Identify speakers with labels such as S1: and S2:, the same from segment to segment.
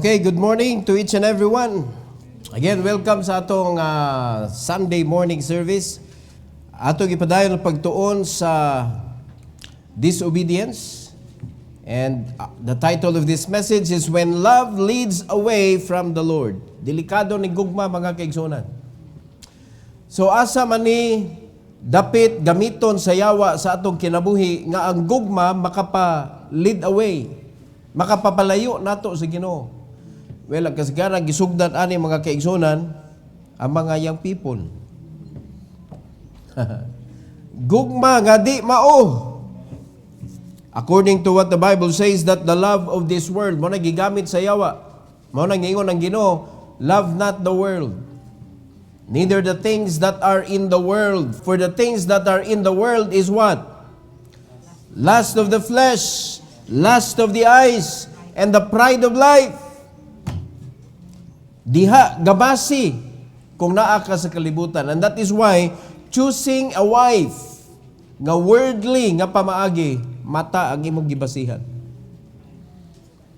S1: Okay, good morning to each and everyone. Again, welcome sa atong Sunday morning service. Atong ipadayon ang pagtuon sa disobedience. And the title of this message is When Love Leads Away from the Lord. Delikado ni gugma mga kaigsunan. So asa man ni dapit gamiton sa yawa sa atong kinabuhi nga ang gugma makapa-lead away, makapapalayo nato sa Ginoo. Well, ang kasagaran gisugdan ani mga kaigsunan ang mga young people. Gugma nga di mao. According to what the Bible says, that the love of this world mo na gigamit sa yawa. Mo na ngingon ang Ginoo, love not the world, neither the things that are in the world. For the things that are in the world is what? Lust of the flesh, lust of the eyes, and the pride of life. Diha gabasi kung naa ka sa kalibutan. And that is why choosing a wife nga worldly nga pamaagi, mata ang imong gibasihan.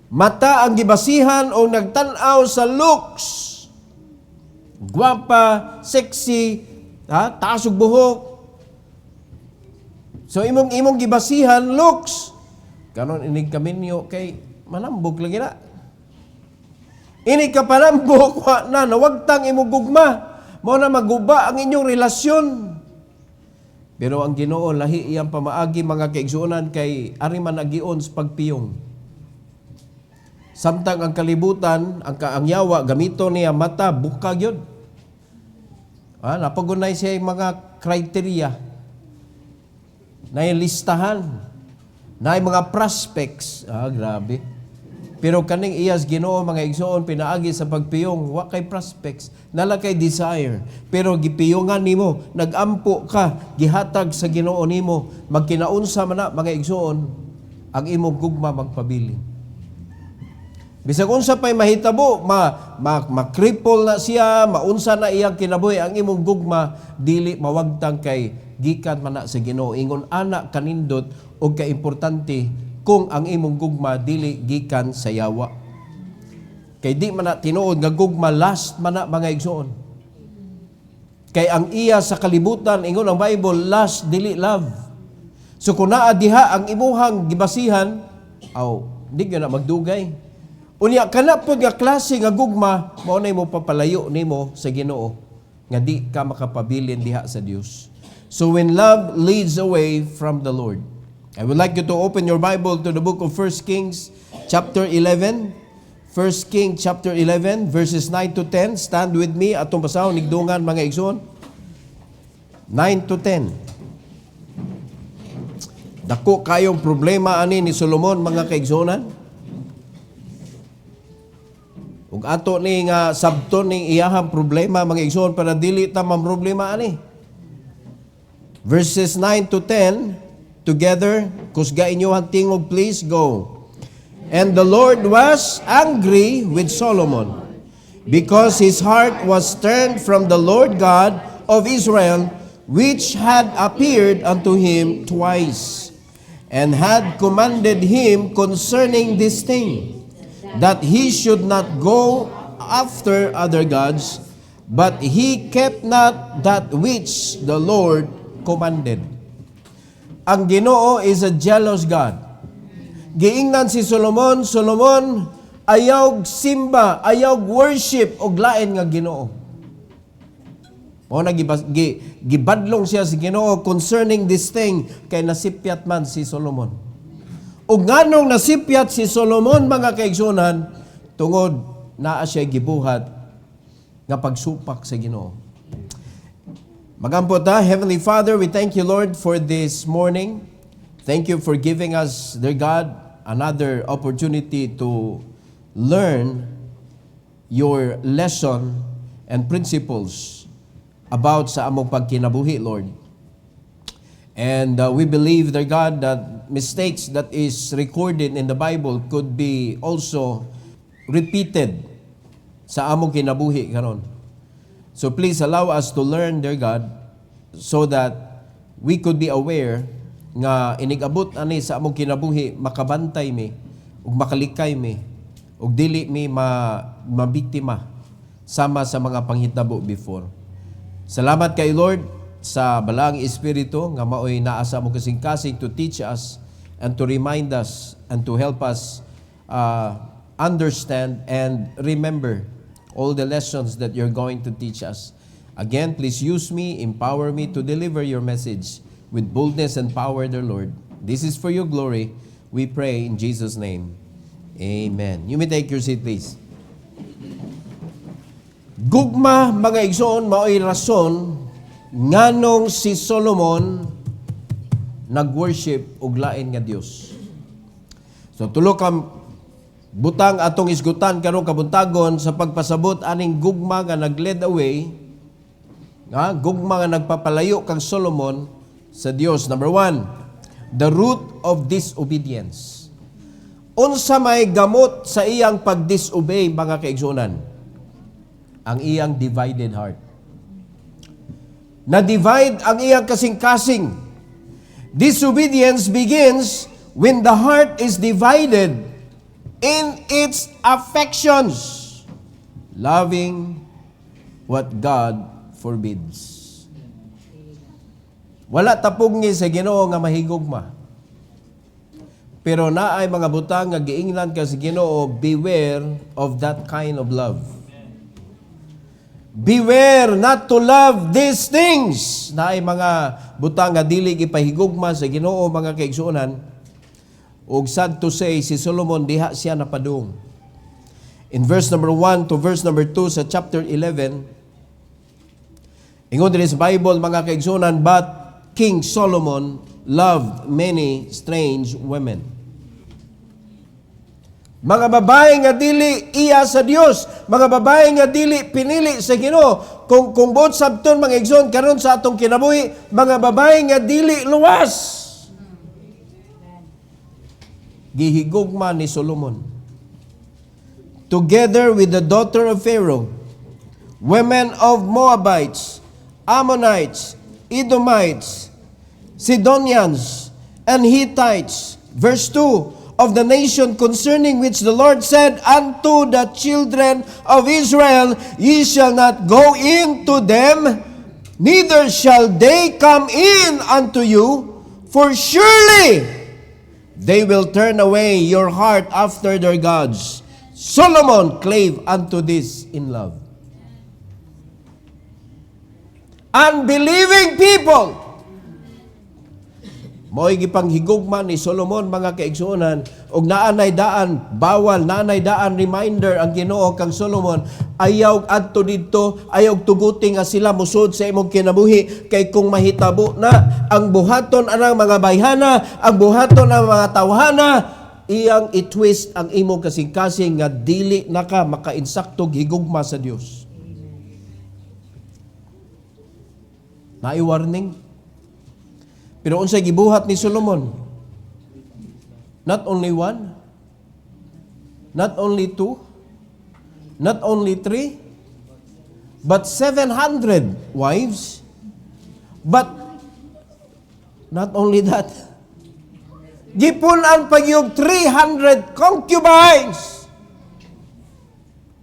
S1: Mata ang gibasihan o nagtan-aw sa looks. Gwapa, sexy, taas og buhok. So imong gibasihan looks. Karon inig kaminyo kay manambog lagi na. Ini ka panambok, na nawagtang imong gugma. Mao na maguba ang inyong relasyon. Pero ang Ginoo lahi iyang pamaagi mga kaigsuonan kay ari man agion sa pagpiyong. Samtang ang kalibutan, ang yawa gamiton niya mata buka gyud. Napagunay siya yung mga criteria. Na listahan. Na mga prospects. Grabe. Pero kaning iyas Ginoo mga igsoon pinaagi sa pagpiyong wa kay prospects, nala kay desire. Pero gipiyongan nimo, nagampo ka, gihatag sa Ginoo nimo, magkinaunsa man na mga igsoon ang imong gugma magpabilin. Bisag unsa pay mahitabo, ma-cripple na siya, maunsa na iyang kinabuhi ang imong gugma, dili mawagtang kay gikan man na sa Ginoo. Ingon ana kanindot og kaimportante kung ang imong gugma dili gikan sa yawa. Kay di man na tinuod nga gugma last man na mga igsoon. Kay ang iya sa kalibutan, ingon ang Bible, last dili love. So kung naa diha ang imuhang gibasihan, di ka na magdugay. Unya kana pud nga klase nga gugma, mao na mo papalayo nimo sa Ginoo nga di ka makapabilin diha sa Dios. So when love leads away from the Lord, I would like you to open your Bible to the book of 1 Kings chapter 11. 1 Kings chapter 11 verses 9 to 10. Stand with me atong basahon nigdungan mga igsoon. 9 to 10. Dako kayong problema ani ni Solomon mga kaigsonan. Ug ato ni nga sabton ning iyahang problema mga igsoon para dili ta mamroblema ani. Verses 9 to 10 together, kusga inyohan tingog, please go. And the Lord was angry with Solomon, because his heart was turned from the Lord God of Israel, which had appeared unto him twice, and had commanded him concerning this thing, that he should not go after other gods, but he kept not that which the Lord commanded. Ang Ginoo is a jealous God. Giingnan si Solomon, ayaw simba, ayaw worship og lain nga Ginoo. Mo na gibadlong siya si Ginoo concerning this thing kay nasipyat man si Solomon. Ug nganong nasipyat si Solomon mga kaigsunan tungod naa siya gibuhat nga pagsupak sa Ginoo. Magampot Heavenly Father, we thank you, Lord, for this morning. Thank you for giving us, dear God, another opportunity to learn your lesson and principles about sa among pagkinabuhi, Lord. And we believe, dear God, that mistakes that is recorded in the Bible could be also repeated sa among kinabuhi karon. So please allow us to learn, dear God, so that we could be aware nga inigabot ani sa among kinabuhi makabantay mi ug makalikay mi ug dili mi mabiktima sama sa mga panghitabo before. Salamat kay Lord sa balaang Espiritu nga maoy naasa mo kasing-kasing to teach us and to remind us and to help us understand and remember all the lessons that you're going to teach us. Again, please use me, empower me to deliver your message with boldness and power, dear Lord. This is for your glory. We pray in Jesus' name. Amen. You may take your seat, please. Gugma, mga igsoon, mao'y rason nganong si Solomon nag-worship og lain nga Dios. So tulo ka butang atong isgutan karong kabuntagon sa pagpasabot aning gugma nga nag-lead away, gugma nga nagpapalayo kang Solomon sa Dios. Number 1, the root of disobedience. Unsa may gamot sa iyang pag-disobey, mga kaigsunan? Ang iyang divided heart. Na-divide ang iyang kasing-kasing. Disobedience begins when the heart is divided in its affections, loving what God forbids. Wala tapugni sa Ginoo nga mahigugma. Pero naay mga butang nga giingnan ka sa Ginoo, beware of that kind of love. Beware not to love these things. Naay mga butang nga dili gipahigugma sa Ginoo, mga kaigsuonan. Ug sad to say, si Solomon diha siya napadung. In verse number 1 to verse number 2 sa chapter 11, ingon din sa Bible, mga kaigsuonan, but King Solomon loved many strange women. Mga babae nga dili iya sa Dios, mga babae nga dili pinili sa Ginoo. Kung buot sabton mga igsoon karon sa atong kinabuhi, mga babae nga dili luwas. Gihigugma ni Solomon. Together with the daughter of Pharaoh, women of Moabites, Ammonites, Edomites, Sidonians, and Hittites. Verse 2, of the nation concerning which the Lord said unto the children of Israel, ye shall not go into them, neither shall they come in unto you, for surely they will turn away your heart after their gods. Solomon clave unto this in love. Unbelieving people, mo'y gipanghigugma ni Solomon, mga kaigsuonan, og naanay daan bawal, naanay daan reminder ang Ginoo kang Solomon, ayaw adto didto, ayaw tuguti nga sila musod sa imong kinabuhi, kay kung mahitabo na ang buhaton anang mga bayhana, ang buhaton ang mga tawhana, iyang i-twist ang imong kasing-kasing nga dili naka makainsakto higugma sa Dios. Nai-warning. Pero unsay gibuhat ni Solomon? Not only one, not only two, not only three, but 700 wives. But not only that, gipunan pagyog 300 concubines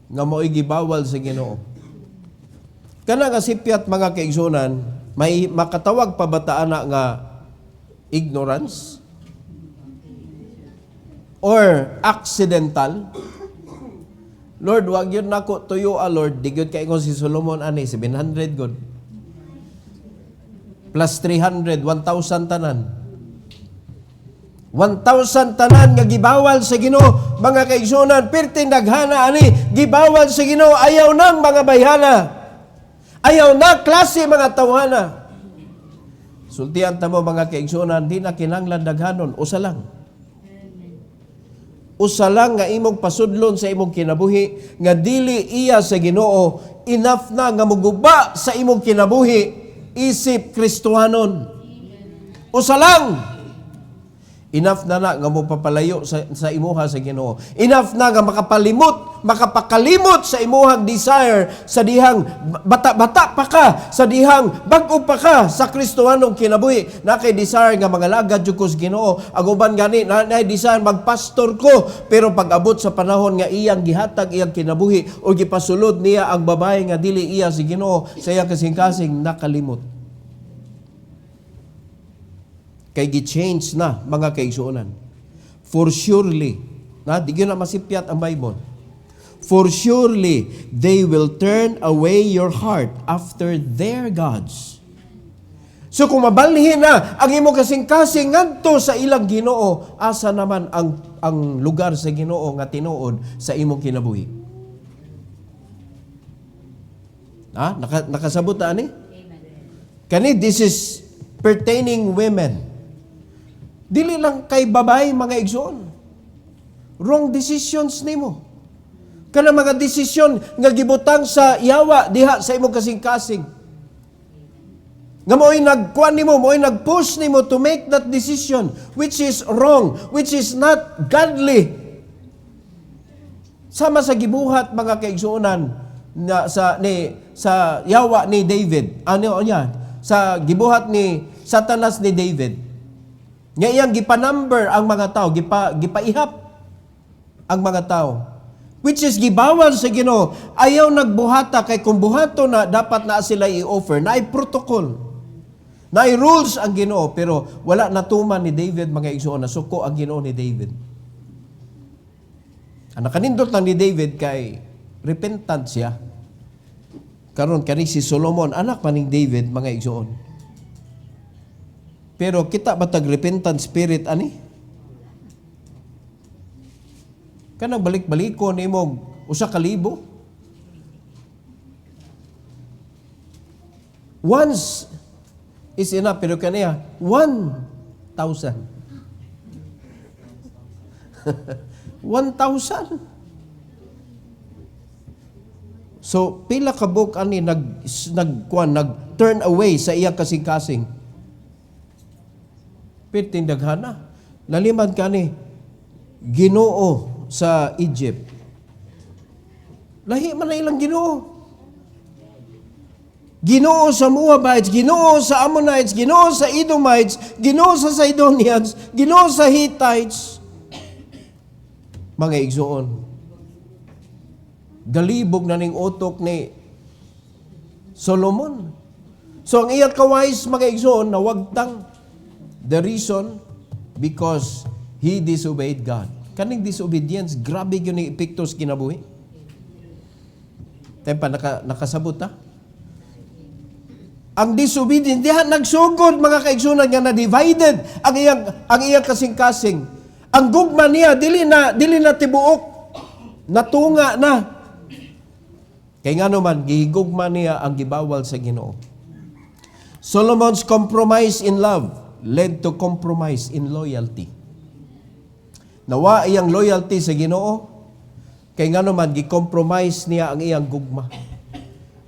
S1: nga mo'y gibawal sa Ginoo. Kana nga sipyat, mga kaigsunan, may makatawag pa bataan na nga ignorance or accidental. Lord, wag yun nako tuyo, Lord. Di gyud kay si Solomon ani 700 god. Plus 300, 1,000 tanan. 1,000 tanan nga gibawal sa Ginoo, mga kaigsunan. Perti daghana ani gibawal sa Ginoo, ayaw nang mga bayhana. Ayaw na klase mga tawhana. Sultian ta mo, mga kaigsunan, di na kinahanglan daghanon, usa lang. Usa lang nga imong pasudlon sa imong kinabuhi, nga dili iya sa Ginoo, enough na nga muguba sa imong kinabuhi, isip Kristohanon. Usa lang. Enough na nga mo papalayo sa imuha sa Ginoo. Enough na nga makapakalimot sa imuhang desire sa dihang bata-bata pa ka, sa dihang bag-o pa ka sa Kristohanong kinabuhi. Na kay desire nga mga lagad jud ko sa Ginoo. Ang uban gani na desire magpastor ko, pero pag-abot sa panahon nga iyang gihatag iyang kinabuhi o gipasulod niya ang babae nga dili iya si Ginoo, sa iyang kasing-kasing nakalimot. Kay gi-change na mga kaigsuonan. For surely, di na masipyat ang Bible. For surely they will turn away your heart after their gods. So kung mabalhin na ang imo kasing-kasing ngadto sa ilang Ginoo, asa naman ang lugar sa Ginoo nga tinuod sa imong kinabuhi? Nakasabot na ani? Kani, this is pertaining women. Dili lang kay babae mga igsoon. Wrong decisions nimo. Kana mga desisyon nga gibutang sa yawa diha sa imong kasing-kasing. Nga mo'y nagkuan nimo, mo'y nag-push nimo to make that decision which is wrong, which is not godly. Sama sa gibuhat mga kaigsuonan na sa yawa ni David. Ano niya? Sa gibuhat ni Satanas ni David. Nga iyang gipanumber ang mga tao, gipaihap ang mga tao. Which is gibawal sa Ginoo. Ayaw nagbuhata kay kung buhato na dapat na sila i-offer. Na ay protocol. Na ay rules ang Ginoo, pero wala natuman ni David mga igsoon na suko ang Ginoo ni David. Ang nakanindot lang ni David kay repentant siya. Karon kani si Solomon anak man ni David mga igsoon. Pero kita batag repentant spirit ani? Kanang balik-baliko nimo usa ka libo? Once is enough, pero kaniya 1,000. 1,000. So pila ka book ani nag-turn away sa iyang kasing-kasing. Piting daghana. Laliman ka ni Ginoo sa Egypt. Lahi man na ilang Ginoo. Ginoo sa Moabites, Ginoo sa Ammonites, Ginoo sa Edomites, Ginoo sa Sidonians, Ginoo sa Hittites. Mga igsoon. Galibog na ning utok ni Solomon. So ang iyang kawais mga igsoon na wagtang. The reason, because he disobeyed God. Kaning disobedience, grabe yun yung epektos kinabuhi. Tempa, nakasabot ha? Ang disobedience, diha nagsugod mga kaigsunan nga na-divided ang iyang kasing-kasing. Ang gugma niya, dili na tibuok. Natunga na. Kaya nga naman, gihigugma niya ang gibawal sa Ginoo. Solomon's compromise in love led to compromise in loyalty. Nawa iyang loyalty sa Ginoo, kay nga naman gi-compromise niya ang iyang gugma.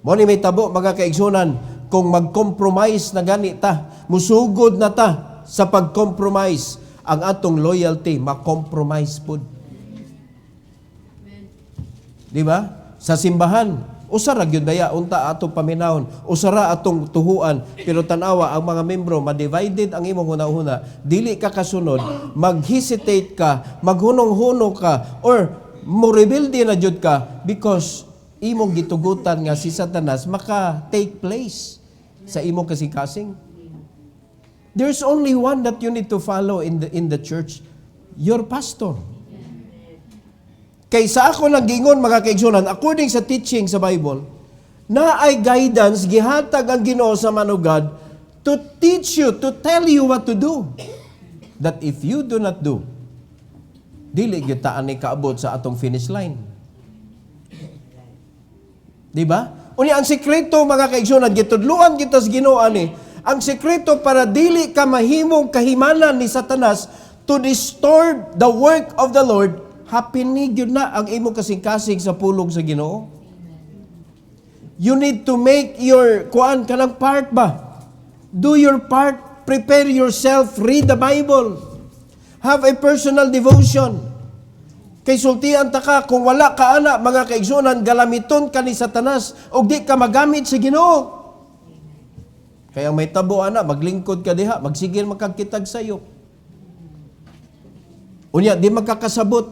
S1: Mo ni may tabo mga kaigsunan, kung mag-compromise na gani ta, musugod na ta sa pag-compromise, ang atong loyalty ma-compromise pud. Di ba? Sa simbahan, usara gyud daya unta atong paminawon, usara atong tuhuan, pero tanawa ang mga membro ma-divided ang imong hunahuna, dili ka kasunod, mag-hesitate ka, maghunong-huno ka, or mo-rebelde na jud ka because imong gitugutan nga si Satanas maka-take place sa imong kasing-kasing. There's only one that you need to follow in the church, your pastor. Kaysa ako lang gingon mga kaigsunan, according sa teaching sa Bible, na ay guidance, gihatag ang Ginoo sa man of God to teach you, to tell you what to do. That if you do not do, dili gyud ta ani kaabot sa atong finish line. Di ba? Unya ang sekreto mga kaigsunan, gitudluan kita sa Ginoo ani, ang sekreto para dili ka mahimong kahimanan ni Satanas to disturb the work of the Lord, hapinig yun na ang imong kasing-kasing sa pulong sa Ginoo. You need to make your kanang part ba? Do your part, prepare yourself, read the Bible. Have a personal devotion. Kay sultian ta ka, kung wala ka ana, mga kaigsunan, galamiton ka ni Satanas, o di ka magamit sa Ginoo. Kaya may tabo ana, maglingkod ka diha, magsigil makakitag sayo. Unya, di magkakasabot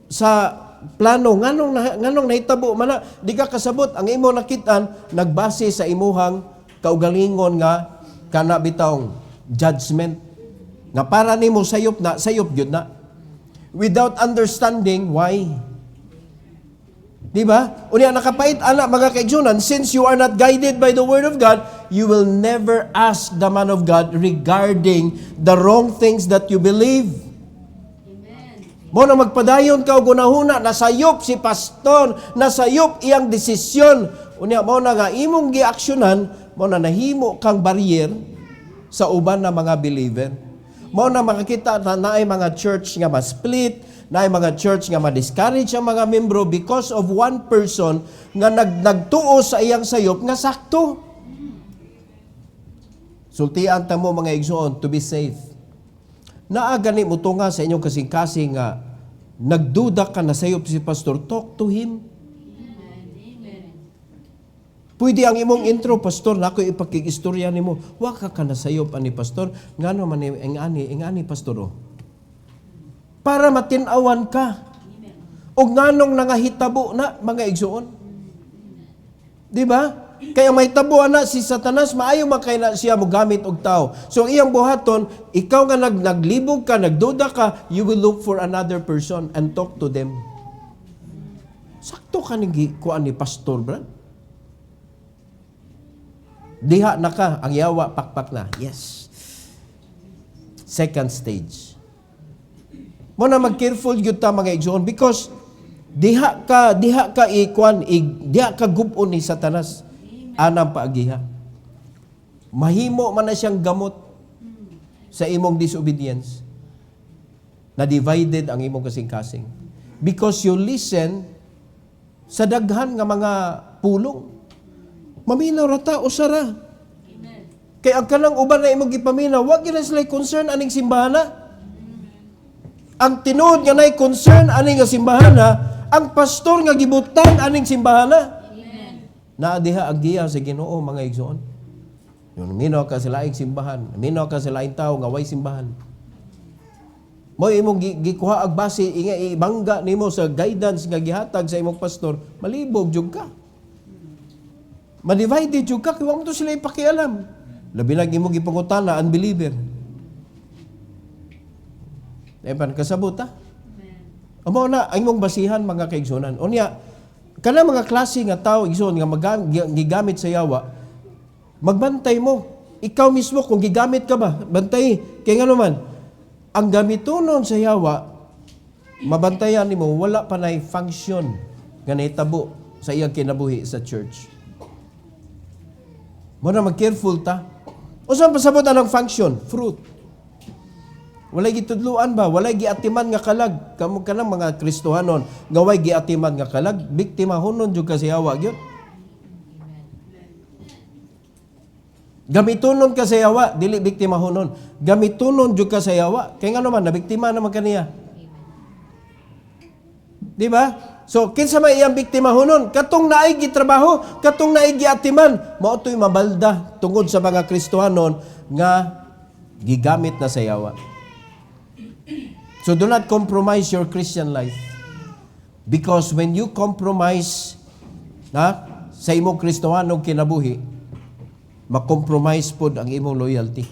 S1: sa plano, nganong nahitabo man na, di ka kasabot, ang imo nakitaan, nagbase sa imuhang kaugalingon nga, kana bitawng judgment. Nga para nimo sayop gyud na. Without understanding why. Di ba? Unya nakapait ana mga kaigsunan, since you are not guided by the word of God, you will never ask the man of God regarding the wrong things that you believe. Mo na magpadayon ka og gunahuna, nasayop si pastor, nasayop iyang desisyon. Unya mo na nga imong giaksyonan, mo na nahimo kang barrier sa uban na mga believer. Mo na makakita na naay mga church nga ma-split, naay mga church nga ma-discourage ang mga membro because of one person nga nagtuo sa iyang sayop nga sakto. Sultian ta mo mga igsoon to be safe. Naa gani mo tunga sa inyong kasing-kasing nga nagduda ka na sayop si pastor, talk to him. Pwede ang imong intro, pastor, na ako ipakikistorya nimo. Wa ka na sayop ani pastor, ngano man ingani pastor oh. Para matinawan ka. O nganong nangahitabo na mga igsoon. Di ba? Kaya may tabo na si Satanas, maayo makay na siya mo gamit og tao. So ang iyang buhaton, ikaw nga naglibog ka, nagduda ka, you will look for another person and talk to them. Sakto ka kuan ni pastor, brad. Diha na ka, ang yawa, pakpak na. Yes. Second stage. Mo na mag-careful gyud ta mga igsoon because diha ka gubon ni Satanas anang paagiha. Mahimo man na siyang gamot sa imong disobedience. Na divided ang imong kasing-kasing. Because you listen sa daghan nga mga pulong. Maminaw rata o sara. Kaya ang kanang uban na imong gipaminaw, wag gyud sila concern aning simbahana. Ang tinuod nga nay concern aning nga simbahana, ang pastor nga gibutang aning simbahana. Na diha agiya sa Ginoo mga igsoon. Yung minaw ka sa laing simbahan, minaw ka sa laing tao nga way simbahan. Mo imong gikuha ag base inga ibangga nimo sa guidance nga gihatag sa imong pastor, malibog jud ka. Ma-divided yung ka, kaya mo to sila ipakialam. Labi lang mo gipangutana, unbeliever. Epan, kasabot ha? Amo na, ang mong basihan mga kaigsunan. O niya, kana mga klase nga tao, igsoon, nga gigamit sa yawa, magbantay mo. Ikaw mismo, kung gigamit ka ba, bantay. Kaya nga naman, ang gamitunon sa yawa, mabantayan ni mo, wala pa na function nga naitabo sa iyang kinabuhi sa church. Muna mag-careful ta. O saan pasabot ang function? Fruit. Walay gitudluan ba? Walay giatiman nga kalag. Kamu ka ng mga Kristohanon, ngaway giatiman nga kalag, biktima hunon jud ka sa yawa gyud. Gamitunon ka sa yawa, dili biktima hunon. Gamitunon jud ka sa yawa, kay nga naman nabiktima naman kaniya. Di ba? So, kinsa may iyang biktima hunon, katong naay gitrabaho, katong naay giatiman, mao toy mabalda tungod sa mga Kristohanon nga gigamit na sa yawa. So, do not compromise your Christian life. Because when you compromise sa imong Kristohanong kinabuhi, makompromise pod ang imong loyalty.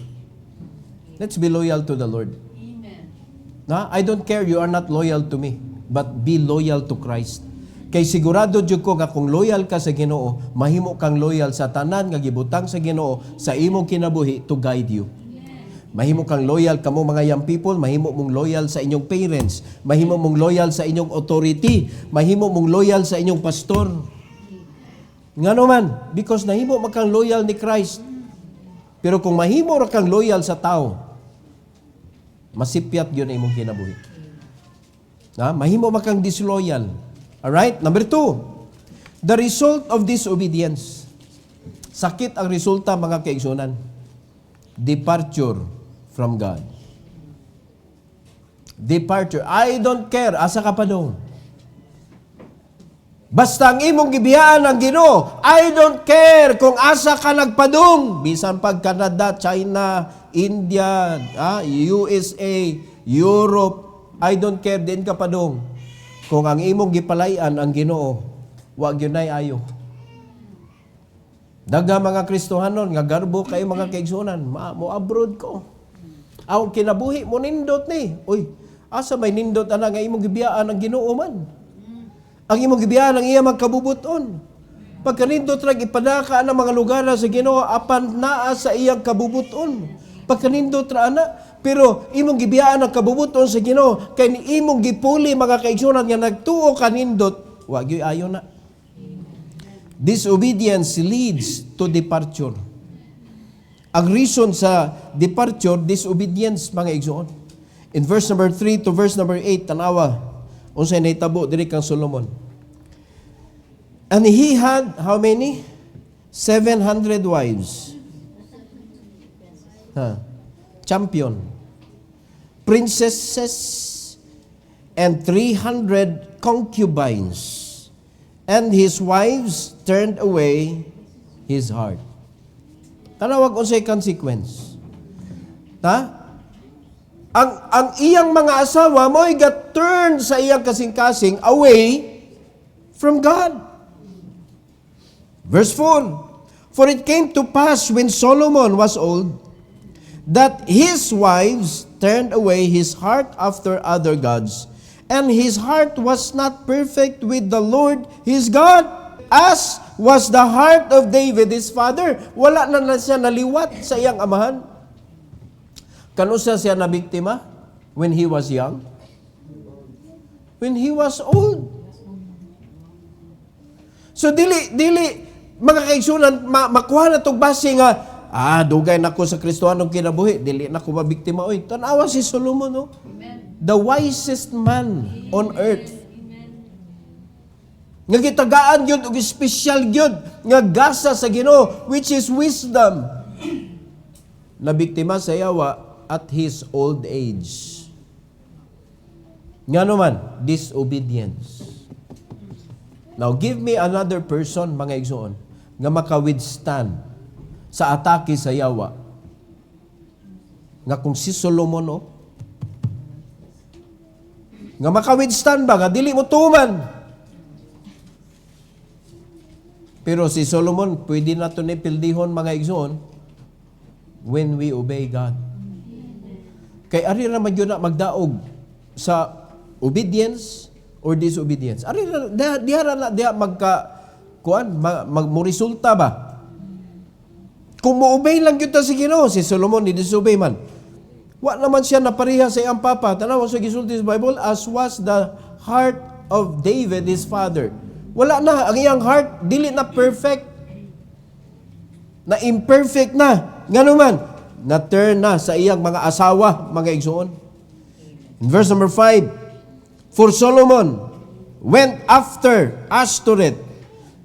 S1: Let's be loyal to the Lord. Amen. I don't care you are not loyal to me, but be loyal to Christ. Kay sigurado jud ko nga kung loyal ka sa Ginoo, mahimo kang loyal sa tanan nga gibutang sa Ginoo sa imong kinabuhi to guide you. Mahimo kang loyal kamo mga young people, mahimo mong loyal sa inyong parents, mahimo mong loyal sa inyong authority, mahimo mong loyal sa inyong pastor. Ngano man, because nahimo makang loyal ni Christ. Pero kung mahimo ra kang loyal sa tao, masipyat gyud imong kinabuhi. Mahimo makang disloyal. Alright? Number 2, the result of disobedience. Sakit ang resulta mga kaigsunan. Departure from God. departure. I don't care, asa ka pa dong. Basta ang imong gibiyaan ang Ginoo, I don't care kung asa ka nagpadung. Bisan pag Canada, China, India, USA, Europe, I don't care din ka padung. Kung ang imong gipalayan ang Ginoo, wag yun ay ayo. Daga mga Kristohanon, nga garbo kayo mga kaigsunan, mo abroad ko. Aw kinabuhi mo nindot ni. Uy, asa may nindot ana nga imong gibiyaan ang Ginoo man. Ang imong gibiyaan ang iya magkabubuton. Pagkanindot rag ipadaka ang mga lugar sa Ginoo apan naa sa iyang kabubuton. Pagkanindot ra ana, pero imong gibiyaan ang kabubuton sa Ginoo kay ni imong gipuli mga kaigsunan nga nagtuo kanindot, wa gyud ayo na. Disobedience leads to departure. Ang reason sa departure, disobedience mga igsoon. In verse number 3 to verse number 8, tanawa, unsay nahitabo diri kang Solomon. And he had, how many? 700 wives. Champion. Princesses and 300 concubines. And his wives turned away his heart. Tanawag unsay consequence. Ang iyang mga asawa mo'y got turned sa iyang kasing-kasing away from God. Verse 4, for it came to pass when Solomon was old, that his wives turned away his heart after other gods, and his heart was not perfect with the Lord his God, as was the heart of David his father. Wala na siya naliwat sa iyang amahan. Kanusa siya na biktima? When he was young? When he was old. So dili mga kaigsunan makuha na tong base nga dugay nako sa Kristohanong kinabuhi, dili nako mabiktima oy. Tan-awa si Solomon, no? The wisest man on earth. Nga gitagaan gyud og special gyud nga gasa sa Ginoo, which is wisdom. Nabiktima sa yawa at his old age. Nga naman, disobedience. Now, give me another person, mga igsoon, nga maka-withstand sa atake sa yawa. Nga kung si Solomon, nga maka-withstand ba, nga dili mo tuman. Pero si Solomon, pwede na ito nipildihon, mga igsoon, when we obey God. Kay ari naman yun na magdaog sa obedience or disobedience. Ari na diha magmuresulta ba? Kung mo-obey lang yun si Ginoo, si Solomon ni disobey man. Wa naman siya napariha sa iyang papa. Tanaw sa gisulti sa Bible, as was the heart of David his father. Wala na ang iyang heart, dili na perfect. Na imperfect na. Ngano man, na-turn na sa iyang mga asawa, mga igsoon. In verse number 5, for Solomon went after Ashtoreth,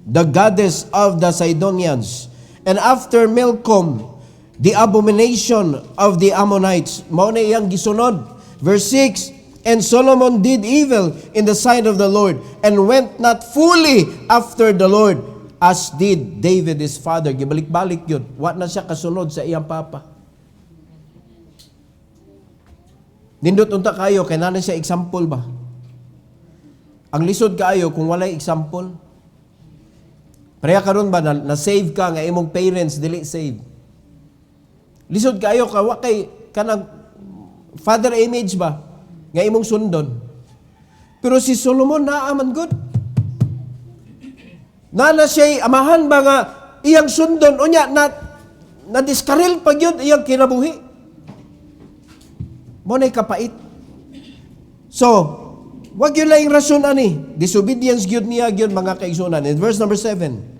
S1: the goddess of the Sidonians, and after Milcom, the abomination of the Ammonites. Mao na iyang gisunod. Verse 6, and Solomon did evil in the sight of the Lord, and went not fully after the Lord, as did David his father. Gibalik-balik yun. Wa na siya kasunod sa iyang papa. Nindot unta kayo, kay nanan siya example ba? Ang lisod kaayo kung walay example. Pareha karon ba na-save ka nga imong parents dili save. Lisod kaayo ka wa kay kanang father image ba nga imong sundon. Pero si Solomon naaman good. Nana siya amahan ba nga iyang sundon unya na diskaril pag yun iyang kinabuhi. Mo na kapait. So, wag yun lang yung rason ani. Disobedience gyud niya gyud mga kaigsunan. In verse number 7.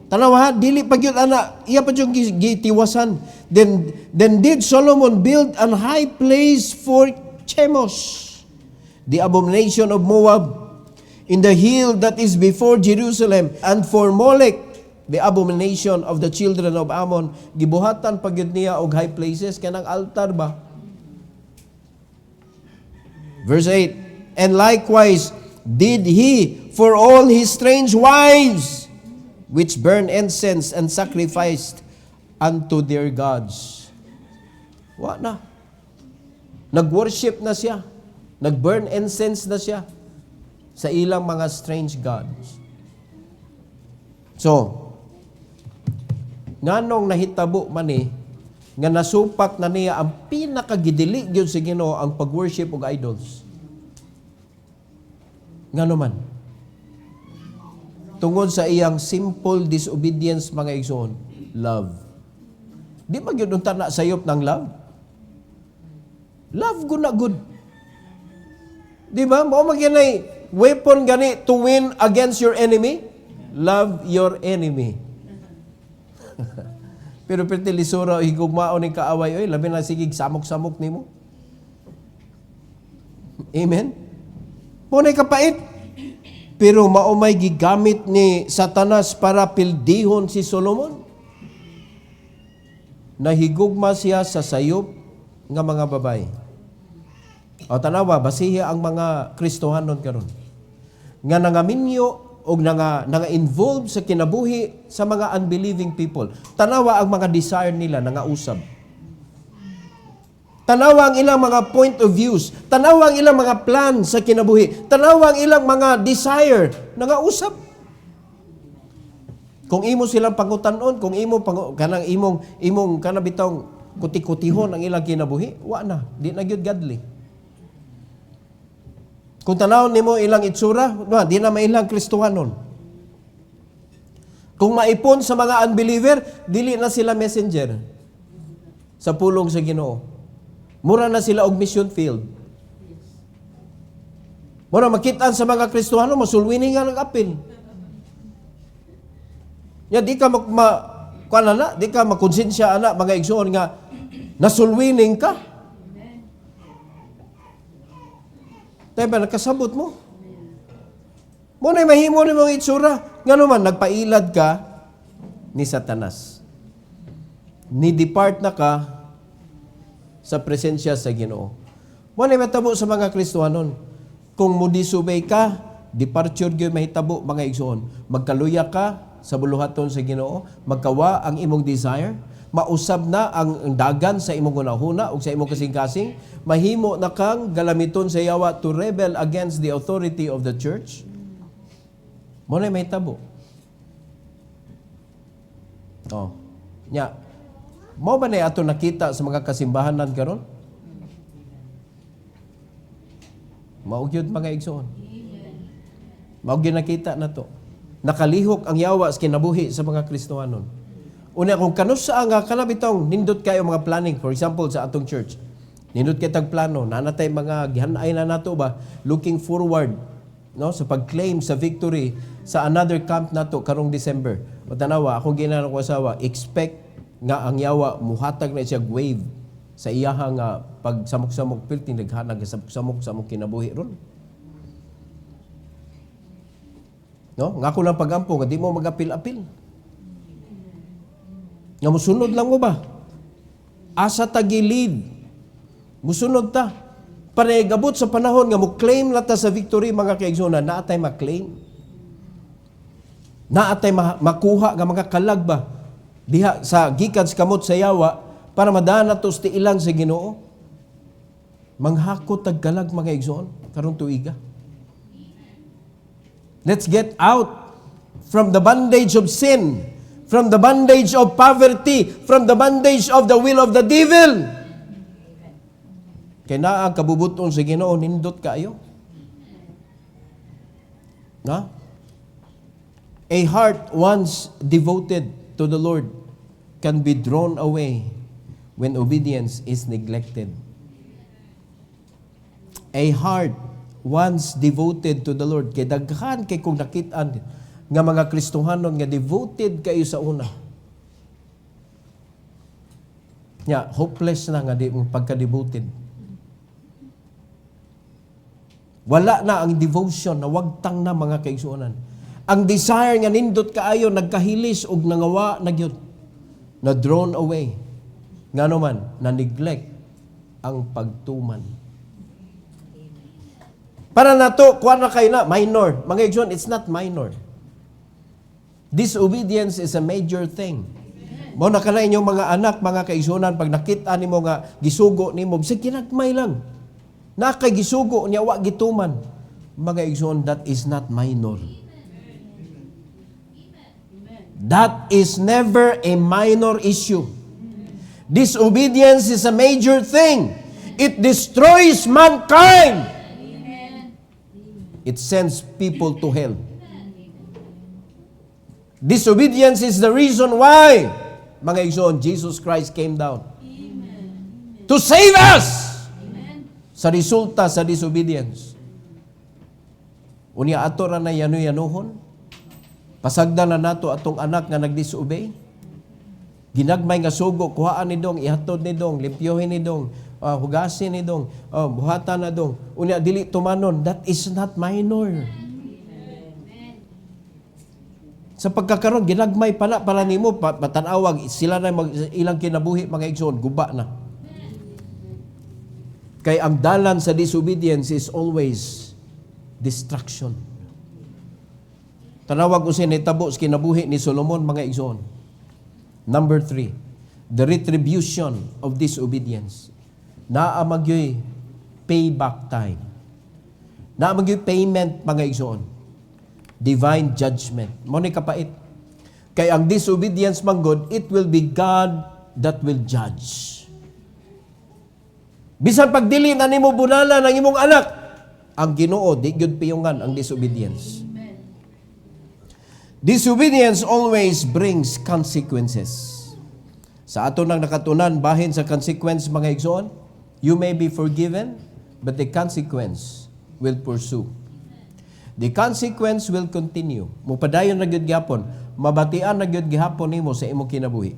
S1: Tanaw ha, dili pa gyud ana, iya pa yung gitiwasan. Then did Solomon build an high place for Chemos, the abomination of Moab, in the hill that is before Jerusalem, and for Molech, the abomination of the children of Ammon. Gibuhatan pa gyud niya og high places kanang altar ba? Verse 8, and likewise did he for all his strange wives, which burn incense and sacrificed unto their gods. Wa na. Nag-worship na siya. Nag-burn incense na siya sa ilang mga strange gods. So, nganong nahitabo man nga nasupak na niya ang pinakagidili gyud sa Ginoo ang pag-worship og idols. Ngano man? Tungod sa iyang simple disobedience, mga igsoon, love. Di ba yun unta na sayop ng love? Love good na good. Di ba? Mao magyanay weapon gani to win against your enemy? Love your enemy. Pero perti lisura higugmao ning kaaway, oy labi na sigig samok-samok nimo. Amen. Mo nay kapait. Pero maumay gigamit ni Satanas para pildihon si Solomon. Nahigugma siya sa sayop nga mga babae. O tanawa, basiya ang mga Kristohanon karon. Nga nangaminyo o nanga-involve sa kinabuhi sa mga unbelieving people. Tanawa ang mga desire nila, nangausab. Tanawa ang ilang mga point of views. Tanawa ang ilang mga plan sa kinabuhi. Tanawa ang ilang mga desire. Nangausap. Kung imo silang pangutanon, kung imo kanang imong kanabitong kuti-kutihon ang ilang kinabuhi, wa na, di na gyud godly. Kung tanawon nimo ilang itsura, di na mailang Kristohanon. Kung maipon sa mga unbeliever, dili na sila messenger sa pulong sa Ginoo. Mura na sila og mission field. Mura makitaan sa mga Kristohano, masulwini nga nag-apil. Ya, di ka di ka makonsensya ana mga igsoon nga nasulwining ka. Tayo ba nakasabot mo? Muna mahimo ni mga itsura. Nga naman, nagpailad ka ni Satanas. Ni-depart na ka sa presensya sa Ginoo. Muna matabo sa mga Kristohanon. Kung mudisubay ka, departure gyud mahitabo mga igsoon. Magkaluya ka sa buluhaton sa Ginoo, magkawa ang imong desire, mausab na ang dagan sa imong gunahuna ug sa imong kasing-kasing, mahimo na kang galamiton sa yawa to rebel against the authority of the church. Muna mahitabo. Oh. Nya, mao ba na ato nakita sa mga kasimbahanan karon? Mao gyud mga igsoon. Mao gyud nakita nato. Nakalihok ang yawa sa kinabuhi sa mga Kristohanon. Una kung kanusa nga kanabitong nindot kayo mga planning, for example sa atong church. Nindot kay tag plano, nanatay mga gihanay na nato ba looking forward no sa pag-claim sa victory sa another camp nato karong December. O tanawa, akong ginana ko asawa, expect nga ang yawa muhatag na siya wave sa iyaha nga pag samok-samok pilting naghanag samok sa among kinabuhi ron. No? Nga ko lang pagampo nga di mo magapil-apil. Nga musunod lang mo ba? Asa tagilid. Musunod ta. Panayagabot sa panahon nga mo claim na ta sa victory mga kaigsonan, naatay ma-claim. Naatay makuha nga mga kalag ba? Diha sa gikan sa kamot sa yawa para madana to sa ilang sa Ginoo. Manghakot tag kalag mga igsoon karong tuiga. Let's get out from the bondage of sin, from the bondage of poverty, from the bondage of the will of the devil. Kaya na ang kabubuton sa Ginoo, nindot kayo. Na? A heart once devoted to the Lord can be drawn away when obedience is neglected. A heart once devoted to the Lord, kay daghan kay kung nakitaan nga mga Kristohanon nga devoted kayo sa una. Nya, hopeless na nga di pagka-devoted. Wala na ang devotion na wagtang na mga kaigsuonan. Ang desire nga nindot kaayo nagkahilis og nangawa na gyud, na drawn away. Ngano man na neglect ang pagtuman. Para nato, kuha na kayo na, minor. Mga igsoon, it's not minor. Disobedience is a major thing. Mo na ka na inyong mga anak, mga kaigsunan, pag nakita nimo nga gisugo nimo, sige kinagmay lang. Nakay gisugo niya, wa gituman. Mga igsoon, that is not minor. That is never a minor issue. Disobedience is a major thing. It destroys mankind. It sends people to hell. Disobedience is the reason why, mga igsoon, Jesus Christ came down. To save us! Sa resulta sa disobedience. Unya ato ra na yanu-yanuhon. Pasagdan na nato atong anak nga nag-disobey. Ginagmay nga sugo, kuhaan ni dong, ihatod ni dong, limpyohin ni dong, hugasin ni dong, buhatan na dong. Unya dili tumanon, that is not minor. Sa pagkakaroon, ginagmay pala para nimo, matanawag, sila na ilang kinabuhi, mga igsoon, guba na. Kay ang dalan sa disobedience is always destruction. Tanawag ko sinitabo sa kinabuhi ni Solomon, mga igsoon. Number 3, the retribution of disobedience. Naamagyoy payback time. Naamagyoy payment, mga igsoon. Divine judgment. Mo ni kapait. Kay ang disobedience manggod, it will be God that will judge. Bisan pagdili na nimo bunala ng imong anak, ang Ginoo di gyud piyungan ang disobedience. Disobedience always brings consequences. Sa ato nang nakatunan bahin sa consequence, mga igsoon, you may be forgiven, but the consequence will pursue. The consequence will continue. Mupadayon na gyud gyapon, mabatian na gyud gihapon nimo sa imong kinabuhi.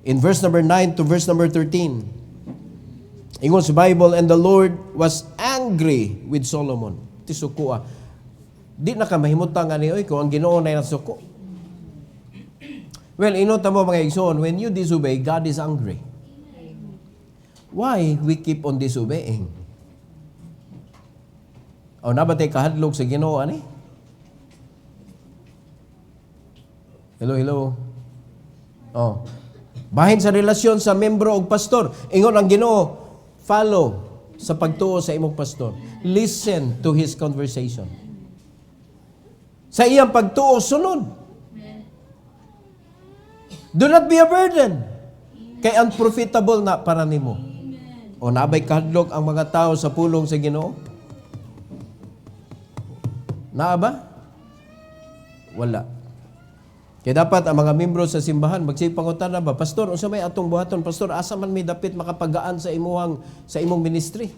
S1: In verse number 9 to verse number 13, ingon sa Bible, and the Lord was angry with Solomon. Tisuko Di na ka mahimutang ani oy kung ang Ginoo na nasuko. Well, inota mo mga igsoon, when you disobey, God is angry. Why we keep on disobeying? O nabatay kahadlok sa Ginoo ani? Hello. Oh. Bahin sa relasyon sa membro o pastor, ingon ang Ginoo, follow sa pagtuo sa imong pastor. Listen to his conversation. Sa iyang pagtuo, sunod. Do not be a burden. Kay unprofitable na para nimo. O nabay kahadlok ang mga tao sa pulong sa Ginoo? Naa ba? Wala. Kaya dapat ang mga membro sa simbahan magsipangutan na ba, Pastor, unsa may atong buhaton? Pastor, asa man may dapit makapagaan sa imong ministry?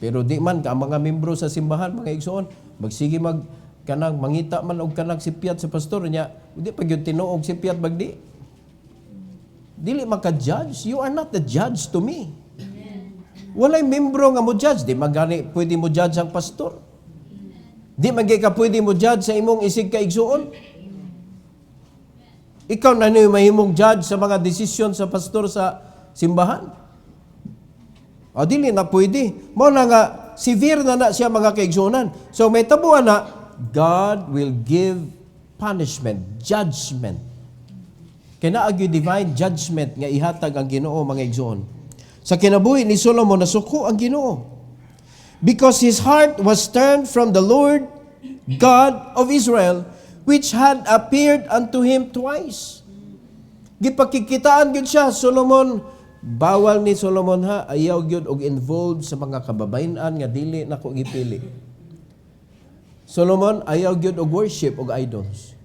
S1: Pero di man ka ang mga membro sa simbahan, mga igsoon, magsige mangita man og kanang sipyat sa pastor niya, di pa gyud tinuog sipyat bagdi. Dili maka-judge. You are not the judge to me. Walay membro nga mo judge, di magani pwede mo judge ang pastor. Di magay ka pwede mo judge sa imong isig ka igsuon. Ikaw na niyo mahimong judge sa mga desisyon sa pastor sa simbahan. O dili na pwede. Mao na nga severe na siya mga kaigsuonan. So may tabuan na God will give punishment, judgment. Kaya naagyo divine judgment nga ihatag ang Ginoo, mga igsoon. Sa kinabuhi ni Solomon, nasuko ang Ginoo. Because his heart was turned from the Lord, God of Israel, which had appeared unto him twice. Gipakikitaan gyud siya, Solomon, bawal ni Solomon ayaw gyud og involved sa mga kababayen-an nga dili nako gipili. Solomon ayaw gyud og worship og idols.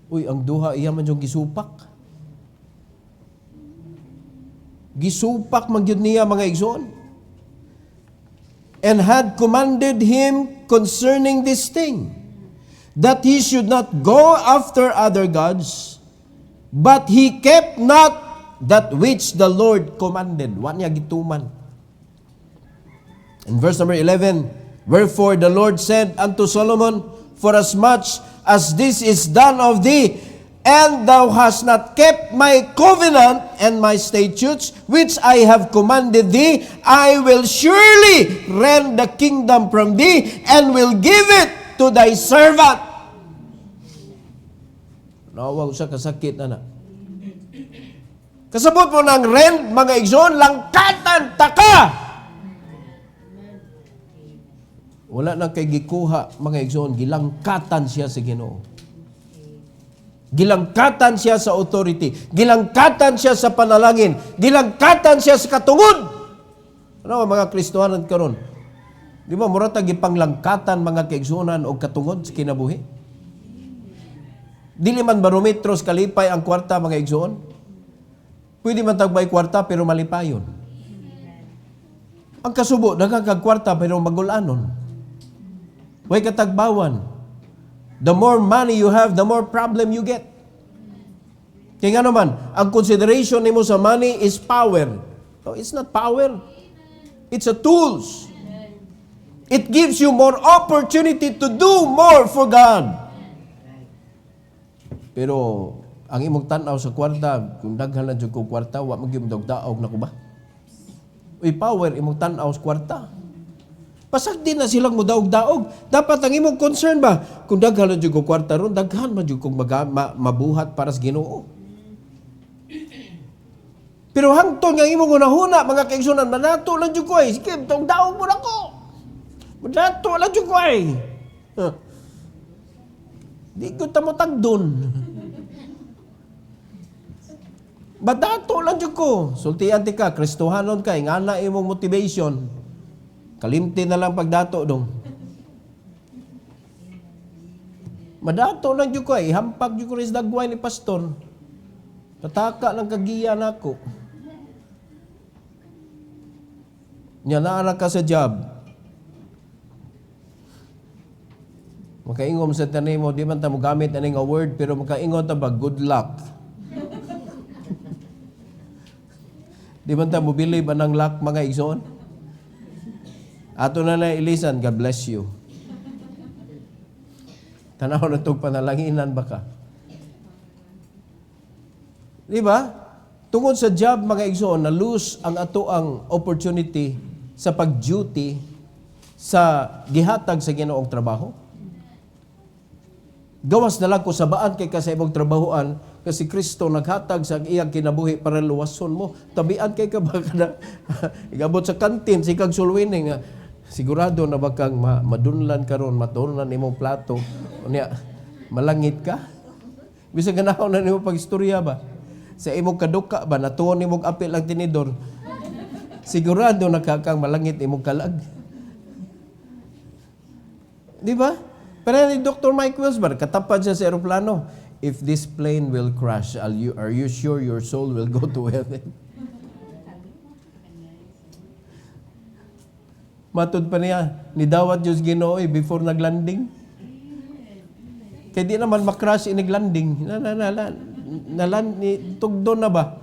S1: Uy, ang duha iya man yung gisupak. Gisupak man gyud niya, mga igsoon. And had commanded him concerning this thing, that he should not go after other gods, but he kept not that which the Lord commanded. Wa niya gituman. In verse number 11, wherefore the Lord said unto Solomon, for as much as this is done of thee, and thou hast not kept my covenant and my statutes, which I have commanded thee, I will surely rend the kingdom from thee, and will give it to thy servant. Nawaw sa kasakit na. Kasabot mo ng rend, mga igsoon, langkatan taka. Wala na kay gikuha, mga igsoon, gilangkatan siya sa Ginoo. Gilangkatan siya sa authority. Gilangkatan siya sa panalangin. Gilangkatan siya sa katungod. Ano mga Kristohanan karon? Di ba, mura tagi panglangkatan mga kaigsunan o katungod sa kinabuhi? Dili man barometros kalipay ang kwarta mga igsuon. Pwede man tagbay kwarta pero malipayon. Ang kasubo, nagkakagkwarta pero magulanon. Way katagbawan. The more money you have, the more problem you get. Kaya nga naman, ang consideration nimo sa money is power. No, it's not power. It's a tools. It gives you more opportunity to do more for God. Pero, ang imong tanaw sa kwarta, kung daghan lang ko kwarta, wa magyud daog na ko ba? Uy, power, imong tanaw sa kwarta. Pasag din na silang mudaog-daog. Dapat ang imong concern ba? Kung daghan na ko kwarta ron, daghan man kung mabuhat para sa Ginoo. Pero hangtod nga imong hunahuna, mga kaigsunan, manato lang ko ay. Sige, daog mo na ko. Manato lang ko ay. Di ko tamotag dun. Madato lang ko. Sultian ti ka, Kristohanon ka, nga na imong motivation. Kalimti na lang pagdato dong. Madato lang dyan ko ay, hampag dyan ko rin dagway ni pastor. Tataka lang kagiya na ako. Nya naara ka sa job. Makaingom sa tanay mo, di man ta mo gamit na nga word, pero makaingon ta ba, good luck. Di man ta mo believe anang luck mga igsoon? Ato na na ilisan, God bless you. Tanaw na itong panalanginan baka. Di ba? Tungod sa job, mga igsoon, na-lose ang ato ang opportunity sa pag-duty sa gihatag sa Ginoong trabaho. Gawas na lang ko sabaan kay ka sa ibang trabahoan kasi Kristo naghatag sa iyang kinabuhi para luwason mo. Tabian kay ka baka na igabot sa kantin, sikag sulwining nga. Sigurado na ba kang madunlan karon, maturunan imong plato, unya malangit ka? Bisag ganaw na nimo pagistorya ba? Sa imong kaduka ba natuon nimong apil ang tinidor? Sigurado na kang malangit imong kalag. Di ba? Pero ni Dr. Mike Wilsberg, katapad siya sa eroplano, if this plane will crash, are you sure your soul will go to heaven? Matod pa niya, nidawat Diyos Ginoo before naglanding. Kaya di naman makrush iniglanding. Tugdo na ba?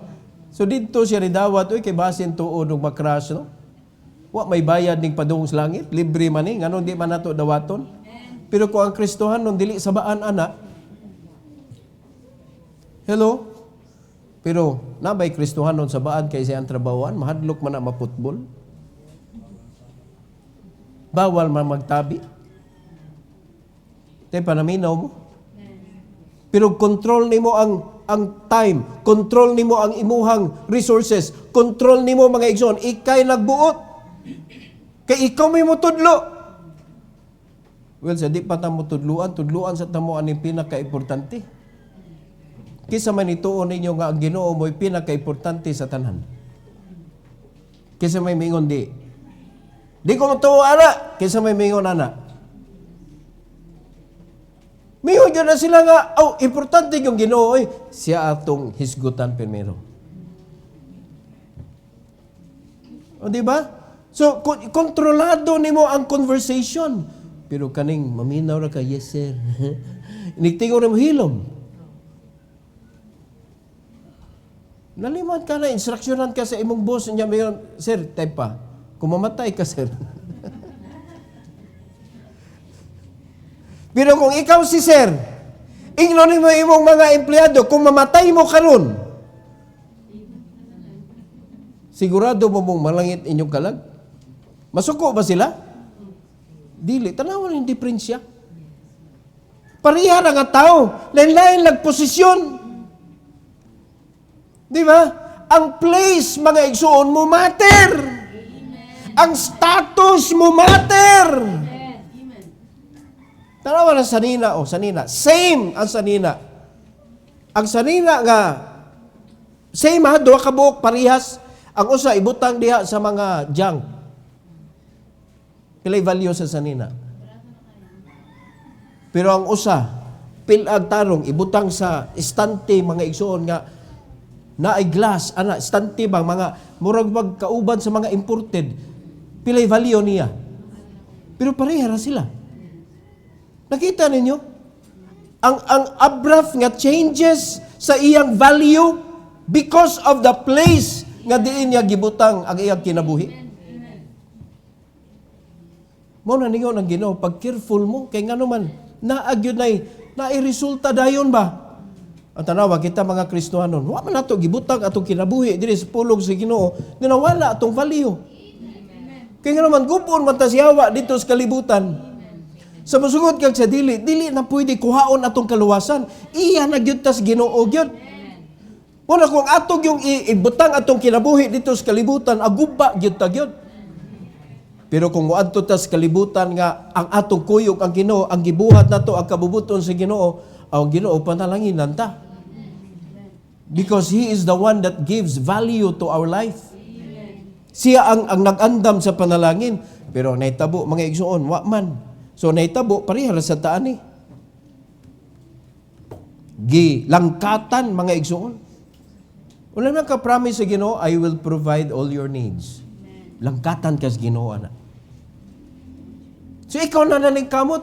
S1: So dito siya nidawat, kay basin tuod ng makrush, no? Wa may bayad ning padung sa langit, libre man ni, ngano di man nato dawaton. Pero kung ang Kristohan nun dili sabaan ana. Hello? Pero nabay Kristohan nun sabaan kay siyang trabawan, mahadlok man na maputbol. Bawal man magtabi. Tay panaminaw mo. Pero control nimo ang time, control nimo ang imuhang resources, control nimo mga igsoon, ikay nagbuot. Kay ikaw may mutudlo. Well, sa di pa ta mo tudluan sa tamo aning pinaka-importante. Kisa man ituon ninyo nga ang Ginoo mo'y pinaka-importante sa tanan. Kisa may mingon di ko matuo ana, kaysa may mingon ana. Mingon yun na sila nga, importante yung Ginoo, siya atong hisgutan primero. O diba? So, kontrolado nimo ang conversation. Pero kaning, maminaw na ka, yes sir. Iniktingo na mo hilom. Naliman ka na, instruksyonan ka sa imong boss, niya mayon, sir, type pa. Kumamatay ka, sir. Pero kung ikaw si sir, Ingnon mo imong mga empleyado, kung mamatay mo karon, sigurado mo mong malangit inyong kalag? Masuko ba sila? Dili. Tanawan yung diferensya. Pareha na nga tao. Lain-lain lang posisyon. Di ba? Ang place, mga igsuon mo, matter. Ang status mo, matter. Tanawan ang sanina. Sanina. Same ang sanina. Ang sanina nga, same ha, duha ka buok, parehas. Ang usa, ibutang diha sa mga junk. Pilay value sa sanina. Pero ang usa, pilag tarong, ibutang sa istante, mga igsuon nga, na ay glass, istante bang, mga, murag magkauban sa mga imported, pilay value niya. Pero pareha na sila. Nakita ninyo? Ang abraf nga changes sa iyang value because of the place nga diin niya gibutang ang iyang kinabuhi. Mo na ninyo ng Ginoo, pag careful mo, kay nga naman, naagyon na resulta dayon ba? Ang tanawa, kita mga Kristohanon, wa man nato gibutang atong kinabuhi, diri sa pulong sa Ginoo, nawala atong value. Kaya nga naman, gupon man ta siyawa dito sa kalibutan. Sa masugod kag sa dili na pwede kuhaon atong kaluwasan. Iya na gyud tas Ginoo gyud. Muna kung atong yung ibutang atong kinabuhi dito sa kalibutan, aguba gyud ta gyud. Pero kung moadto ta sa kalibutan nga ang atong kuyog ang Ginoo, ang gibuhat nato ang kabubuton sa Ginoo, ang Ginoo panalanginan ta. Because He is the one that gives value to our life. Siya ang nag-andam sa panalangin. Pero naitabo mga igsuon, wa man. So naitabo pareha sa taan ni. Langkatan mga igsuon. Wala na ka promise sa Ginoo, I will provide all your needs. Langkatan ka sa Ginoo na. So ikaw na naning kamot.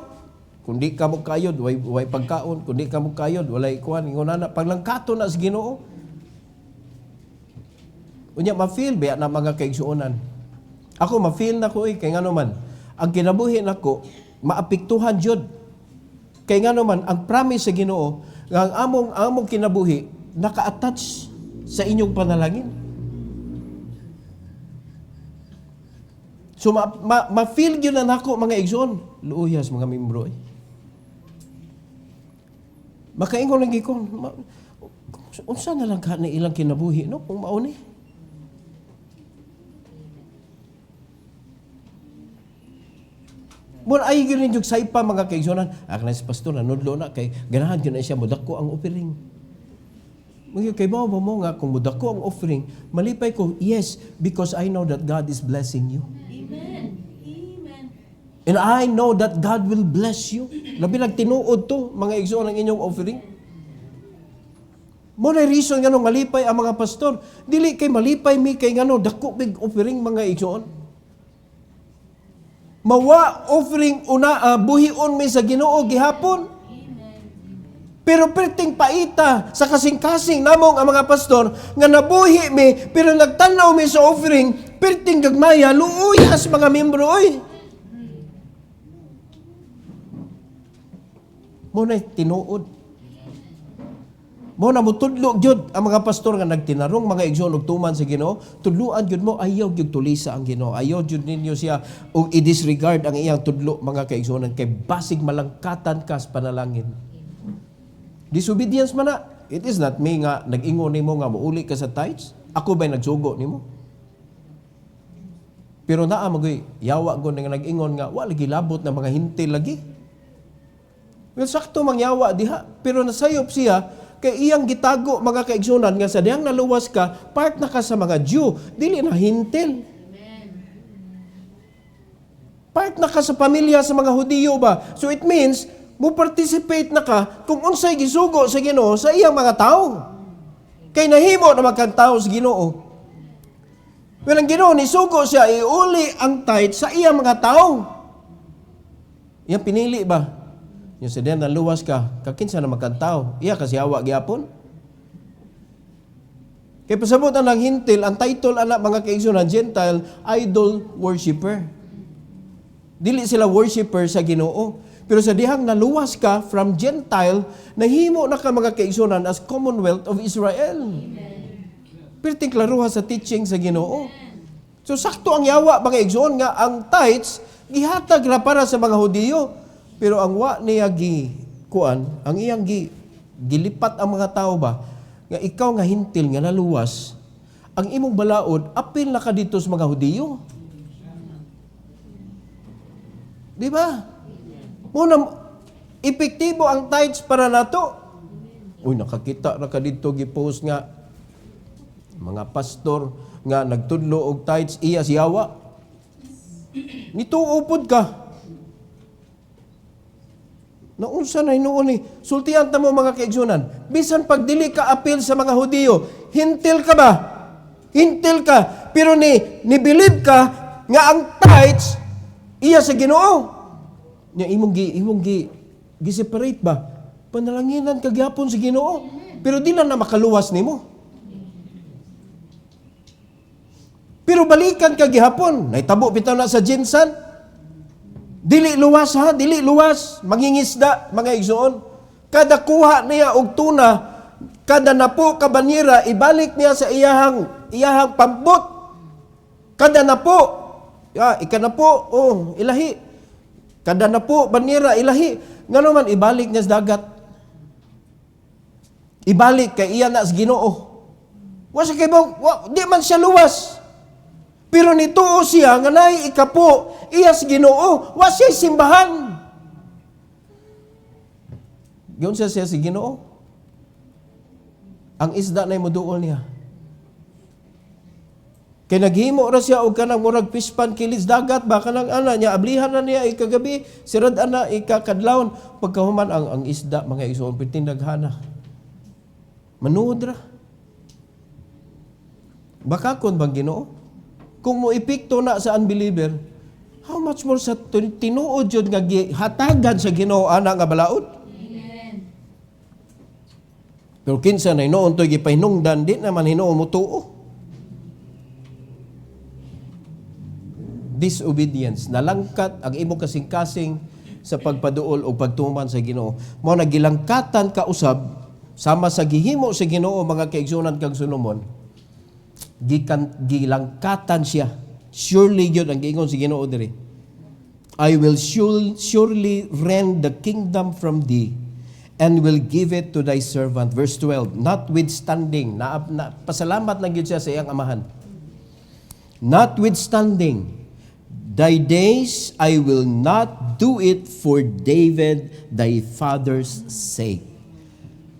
S1: Kundi ka mo kayod, way pagkaon. Kundi ka mo kayod, walay kuhan. Ingon na, paglangkato na sa Ginoo. Unya, ma-feel ba na mga kaigsuonan? Ako, ma-feel na ko kay nga naman, ang kinabuhi na ko, maapektuhan jud. Kay nga naman, ang promise sa Ginoo, ang among kinabuhi, naka-attach sa inyong panalangin. So, ma-feel yun na nako mga igsoon. Luuyas, mga membro. Makaingon lang ikon. Unsa na lang ka na ilang kinabuhi, no? Kung mauni. Muna ay gano'n yung saipa mga kaigsonan. Akala si pastor, nanudlo na kay ganahan yun na siya, mudako ang offering. Mga kay mo nga, kung mudako ang offering, malipay ko, yes, because I know that God is blessing you. And I know that God will bless you. Labi lang tinuod to, mga igsoon ng inyong offering. Muna reason nga nung malipay ang mga pastor. Dili kay malipay mi kay nga no, dako big offering mga igsoon. Mawa offering una, buhion mi sa Ginoo gihapon. Pero perting paita sa kasing-kasing namong ang mga pastor nga nabuhi mi, pero nagtanaw mi sa offering, perting gagmaya, luuyas mga membro, oy. Muna tinuod. Muna mo tudlo gyud ang mga pastor nga nagtinarong mga igsoon og tuman sa Ginoo, tudloan gyud mo ayaw gyud tulisa ang Ginoo. Ayaw gyud ninyo siya og i-disregard ang iyang tudlo mga kaigsoonan kay basig malangkatan ka sa panalangin. Disobedience man na. It is not me nga nag-ingon nimo nga muuli ka sa tithes. Ako ba'y nagsugo nimo? Pero naa magoy yawa gud nga nag-ingon nga wa lagi labot na mga hintil lagi. Well, sakto mangyawa diha, pero nasayop siya kay iyang gitago mga kaigsunan nga sa diyang naluwas ka, part na ka sa mga Jew, dili na hintil. Part na ka sa pamilya sa mga Hudiyo ba? So it means, mo participate na ka kung unsay gisugo sa Ginoo sa iyang mga tao. Kay nahimo na magkantao sa Ginoo. Well, ang Ginoo ni sugo siya iuli ang tithe sa iyang mga tao. Iyang pinili ba? Yung sa diyan naluwas ka, kakinsa na magkantao. Iya kasi hawa gyapon. Kaya pasabot ang hintil, ang title anak mga kaigsunan, Gentile, idol worshipper. Dili sila worshipper sa Ginoo. Pero sa dihang naluwas ka from Gentile, nahimo na ka mga kaigsunan as Commonwealth of Israel. Pero tinklaruha sa teaching sa Ginoo. So sakto ang yawa mga igsoon nga ang tithes gihatag ra para sa mga Hudiyo. Pero ang wa niya ang iyang gilipat ang mga tao ba nga ikaw nga hintil nga naluwas, ang imong balaod apil na ka dito sa mga Hudiyo. Di ba? Muna, epektibo ang tithes para nato. Uy, nakakita na ka dito gipost nga mga pastor nga nagtudlo og tithes iya siyawa. Nituupod ka. Naunsa na hinuon ni sultihan ta mo mga kaigsunan. Bisan pag dili ka apil sa mga Hudiyo, hintil ka ba? Hintil ka. Pero ni-believe ka nga ang tithes iya sa Ginoo. Nya imong gi-separate ba? Panalanginan ka gyapon sa Ginoo. Pero di na makaluwas nimo. Pero balikan ka gihapon. Naitabo bitaw na sa Jinsan. Dili luwas ha, dili luwas. Mangingisda, mga igsoon. Kada kuha niya og tuna, kada napo ka banyera, ibalik niya sa iyahang pambot. Kada napo, ilahi. Kada napo banyera, ilahi. Nga naman, ibalik niya sa dagat. Ibalik kay iya na sa Ginoo. Wasa kay di man siya luwas. Pero nituo siya nga naay ikapo iya sa Ginoo, wa siya simbahan. Giun siya sa Ginoo. Ang isda na moduol niya. Kay naghimo ra siya og kanang murag pispan kilis dagat ba kanang ana niya ablihan na niya ikagabi sirad ana ikakadlawon pagkahuman ang isda mga igsoon pitindaghana. Manuod ra. Baka kon bang Ginoo? Kung mo epekto na sa unbeliever, how much more sa tinuod yun nga hatagan sa Ginoo ana nga balaod? Amen. Pero kinsa na hinoon to'y gipahinungdan, di naman hinoon mo tuo. Disobedience, nalangkat ang imong kasing-kasing sa pagpaduol o pagtuman sa Ginoo. Mao nagilangkatan ka usab sama sa gihimo sa Ginoo mga kaigsunan kag Solomon. Gilangkatan siya. Surely yun ang giingon si Ginoo diri. I will surely rend the kingdom from thee and will give it to thy servant. Verse 12. Notwithstanding, pasalamat lang yun siya sa iyang amahan. Notwithstanding, thy days I will not do it for David thy father's sake.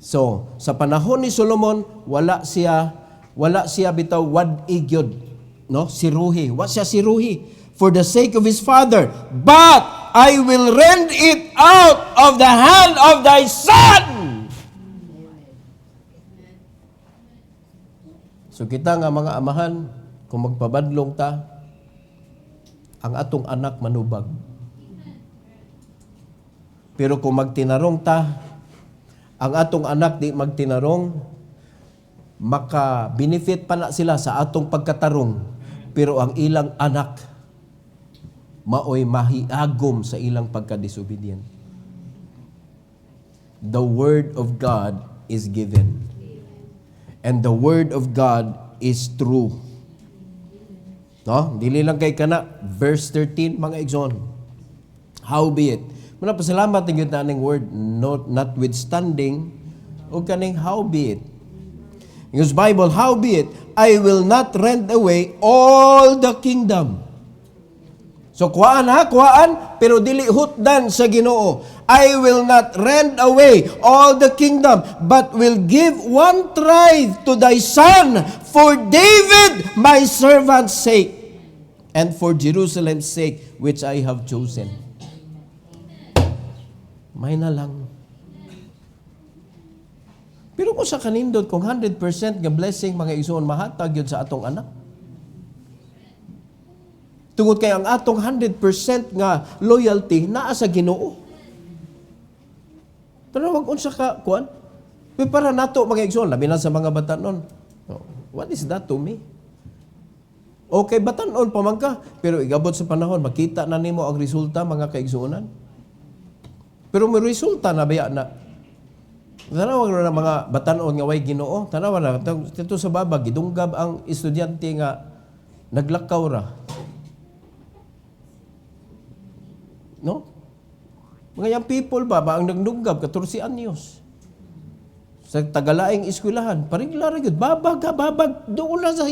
S1: So, sa panahon ni Solomon, wala siya bitaw wad-igyod, no? Siruhi. Wa siya siruhi for the sake of his father. But I will rend it out of the hand of thy son. So kita nga mga amahan, kung magpabadlong ta, ang atong anak manubag. Pero kung magtinarong ta, ang atong anak di magtinarong, maka-benefit pa na sila sa atong pagkatarong, pero ang ilang anak maoy mahiagom sa ilang pagka-disobedient. The word of God is given. And the word of God is true. No? Dili lang kay kana verse 13 mga igsoon. Howbeit, muna pasalamat ng yun na word notwithstanding o kaning howbeit. Yung Bible, howbeit, I will not rend away all the kingdom. So, kuhaan, pero dili hutdan sa Ginoo. I will not rend away all the kingdom, but will give one tribe to thy son for David, my servant's sake, and for Jerusalem's sake, which I have chosen. May na lang. Pero kung sa kanindot, kung 100% nga blessing mga igsoon mahatag yun sa atong anak. Tungod kay ang atong 100% nga loyalty naa sa Ginoo. Pero wag unsa ka kuan? Para nato mga igsoon, labi na sa mga batanon. What is that to me? Okay, batanon pa man ka, pero igabot sa panahon makita na nimo ang resulta mga kaigsuonan. Pero may resulta na baya na. Tanawa na mga batanon nga way Ginoo. Tanawa na dito sa baba gidunggab ang estudyante nga naglakaw ra. No? Mga young people ba ang nagdunggab 14 anyos. Sa tagalaing eskwelahan, parigla ra gyud babag doon na sa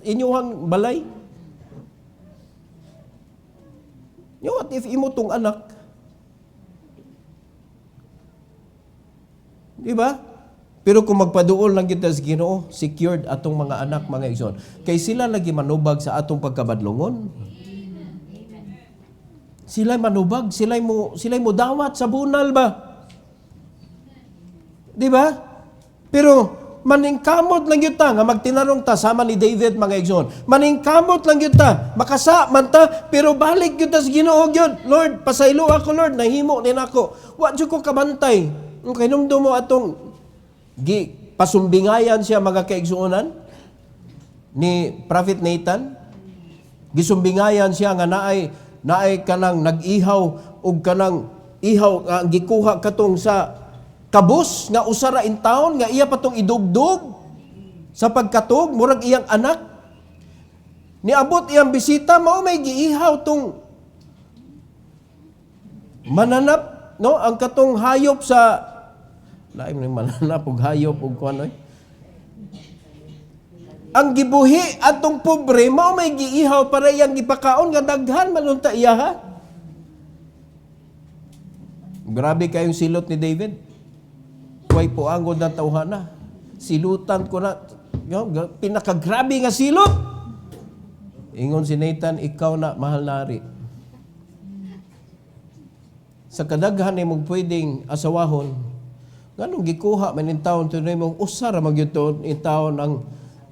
S1: inyong balay. What if imo tong anak? Di ba? Pero kung magpaduol lang kita sa Ginoo, secured atong mga anak, mga igsoon. Kay sila lagi manubag sa atong pagkabadlongon. Sila manubag, sila mo dawat sa bunal ba? Di ba? Pero maningkamot lang yun ta, nga magtinarong ta, sama ni David, mga igsoon. Maningkamot lang yun ta, makasa man ta, pero balik yun ta sa Ginoo yun. Lord, pasaylo ako, Lord, nahimo din ako. Wa dyan ko kabantay. Okay, nung mo atong pasumbingayan siya, mga kaigsuonan, ni Prophet Nathan. Gisumbingayan siya nga naay kanang nag-ihaw o kanang ihaw nga gikuha katong sa kabus nga usara in town nga iya patong idugdog sa pagkatog murag iyang anak. Niabot iyang bisita mao may giihaw tong mananap no ang katong hayop sa lain ni mananap og hayop og kuan. Ang gibuhi atong pobre mao may giihaw para iyang gipakaon nga daghan manunta iya ha. Grabe kayong silot ni David. Way puangod na tawhana. Silutan ko na. Pinakagrabe nga silot. Ingon si Nathan, ikaw na mahal nari. Sa kadaghan ay mong pwedeng asawahon, ganong gikuha man in taon, tunay mong usara magyuton in taon ang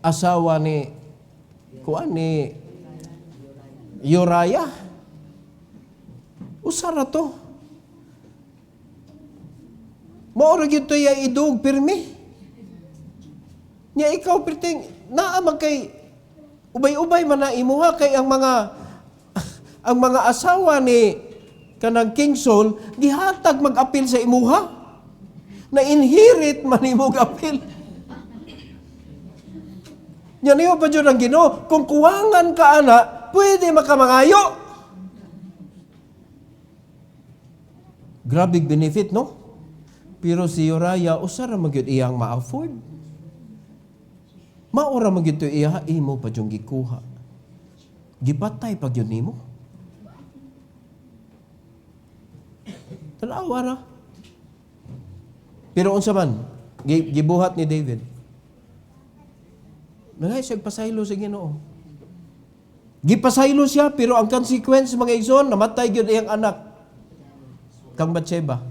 S1: asawa ni Uriah. Usara to. Maura gyud to ya idug pirmi. Nya ikaw perting naamag kay ubay-ubay man na imuha kay ang mga asawa ni kanang King Saul gihatag mag-apil sa imuha. Na inherit man imong apil. Nya niyo pa jud ang Ginoo, kung kuwangan ka ana, pwede makamangayo. Grabe benefit, no? Pero si Uriah, usara magyud iyang ma-afford. Maura magyud to iya, imo pa yung gikuha. Gipatay pag yun nimo. Tanawa ra. Pero unsa man, gibuhat ni David. Nangay siya pasaylo sa Ginoo. Gipasaylo siya, pero ang consequence mga igsoon, namatay gyud iyang anak. Kang Bathsheba.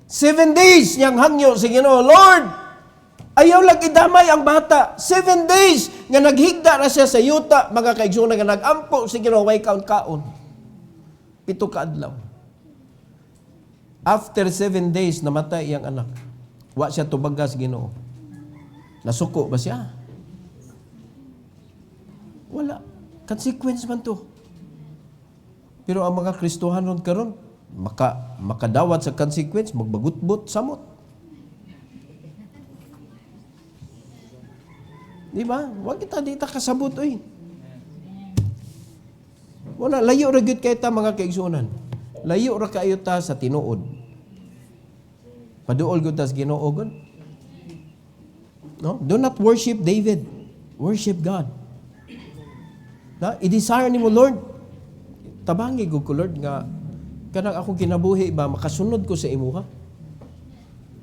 S1: 7 days niyang hangyo sa Ginoo, Lord, ayaw lang idamay ang bata. 7 days nga naghigda na siya sa yuta, mga kaigsoon nga nagampo sa Ginoo, way kaon-kaon. 7 ka adlaw. After 7 days, namatay iyang anak. Wa siya tubagas Ginoo. Nasuko ba siya? Wala. Consequence man to. Pero ang mga Kristohanon karon makadawat sa consequence, magbagut-but samot. Di ba? Huwag kita dita kasabot, oy. Wala, layo ra gyud kay ta mga kaigsuonan. Layo ra kayo ta sa tinuod. Paduol gyud ta sa Ginoo gud. No? Do not worship David. Worship God. Na, i-desire nimo, Lord. Tabangi gud ko, Lord, nga kanang ako kinabuhi ba makasunod ko sa imuha.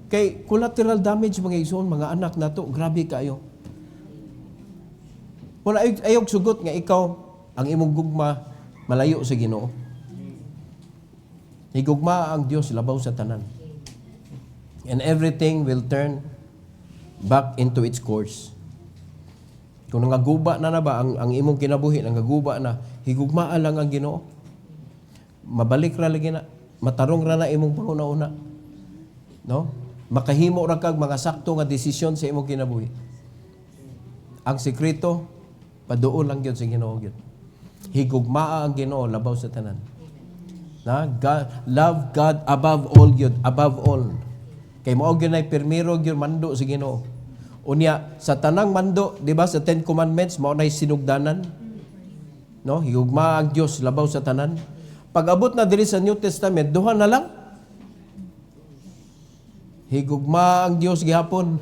S1: Kay collateral damage mga igsoon, mga anak nato, grabe kayo. Wala ayog sugot nga ikaw ang imong gugma malayo sa Ginoo. Higugma ang Dios labaw sa tanan. And everything will turn back into its course. Kung nangaguba na ba ang imong kinabuhi, nangaguba na, higugma lang ang Ginoo. Mabalik ra lagi na, matarong ra na imong panguna-una. No? Makahimo ra kag mga sakto nga desisyon sa imong kinabuhi. Ang sekreto, paduol lang gyud sa Ginoo gyud. Higugmaa ang Ginoo labaw sa tanan. Na love God above all yun, above all. Kay mao gyud nay permiro gyud mando sa Ginoo. Unya sa tanang mando, di ba sa 10 commandments mao nay sinugdanan. No, higugma ang Dios labaw sa tanan. Pag abot na diri sa New Testament, duha na lang. Higugma ang Dios gihapon.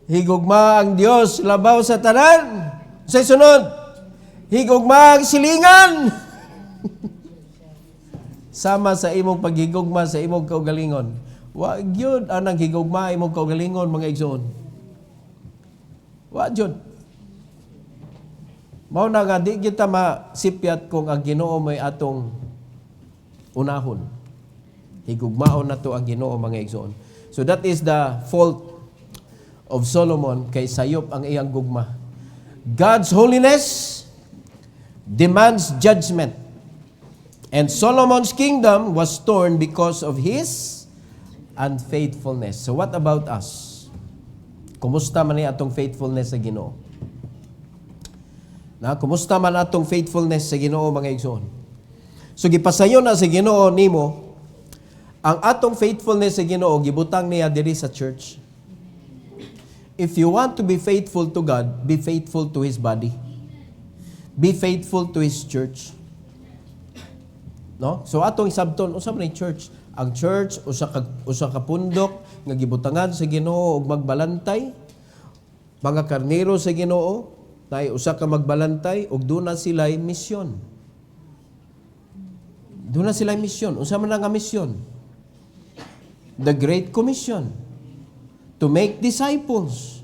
S1: Higugma ang Dios labaw sa tanan. Sa sunod, higugma ang silingan. Sama sa imong paghigugma sa imong kaugalingon. Wa gyud anang higugma imong kaugalingon mga igsoon. Wa gyud. Mao na nga di kita masipyat kung ang Ginoo may atong unahon. Higugmaon nato ang Ginoo mga igsoon. So that is the fault of Solomon kay sayop ang iyang gugma. God's holiness demands judgment. And Solomon's kingdom was torn because of his unfaithfulness. So what about us? Kumusta man ni atong faithfulness sa Ginoo? Kumusta man atong faithfulness sa Ginoo mga igsoon? So gipasayon na sa Ginoo nimo ang atong faithfulness sa Ginoo gibutang niya diri sa church. If you want to be faithful to God, be faithful to His body. Be faithful to His church. No? So atong isabton usa man church. Ang church usa ka pundok nga gibutangan sa Ginoo og magbalantay. Mga karnero sa Ginoo, nay usa ka magbalantay og duna sila'y misyon. Duna sila'y misyon. Unsa man nga misyon? The Great Commission to make disciples.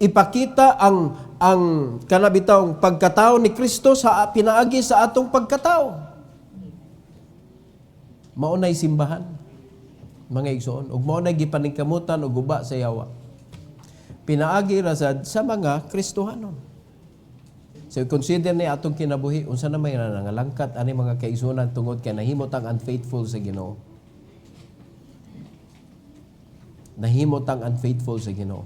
S1: Ipakita ang kanabitawng pagkatao ni Kristo sa pinaagi sa atong pagkatao. Maunay simbahan, mga igsoon, ug maunay gipaningkamutan og guba sa yawa. Pinaagi ra sa mga Kristohanon. So consider ni atong kinabuhi unsa na may nangalangkat ani mga kaigsuonan tungod kay nahimot ang unfaithful sa Ginoo. Nahimot ang unfaithful sa Ginoo.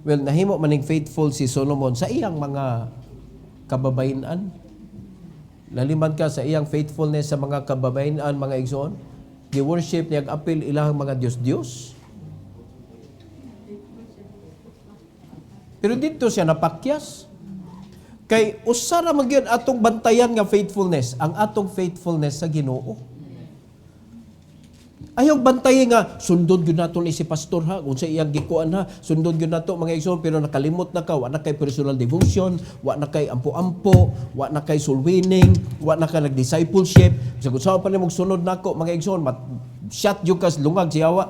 S1: Well, nahimo maning faithful si Solomon sa iyang mga kababayenan. Laliman ka sa iyang faithfulness sa mga kababayenan, mga igsoon. Gi-worship niya apil ilang mga Diyos-Diyos. Pero dito siya napakyas. Kay usara man gyud atong bantayan nga faithfulness, ang atong faithfulness sa Ginoo. Ayaw bantayan nga sundon gyud naton si pastor ha, unsa iyang gikuan ha, sundon gyud nato mga igsoon, pero nakalimot na ka, wa na kay personal devotion, wa na kay ampo-ampo, wa na kay soul winning, wa na kay nag-discipleship. Sa kung saan pa nimong sunod nako mga igsoon, shot jud kas lungag siyawa.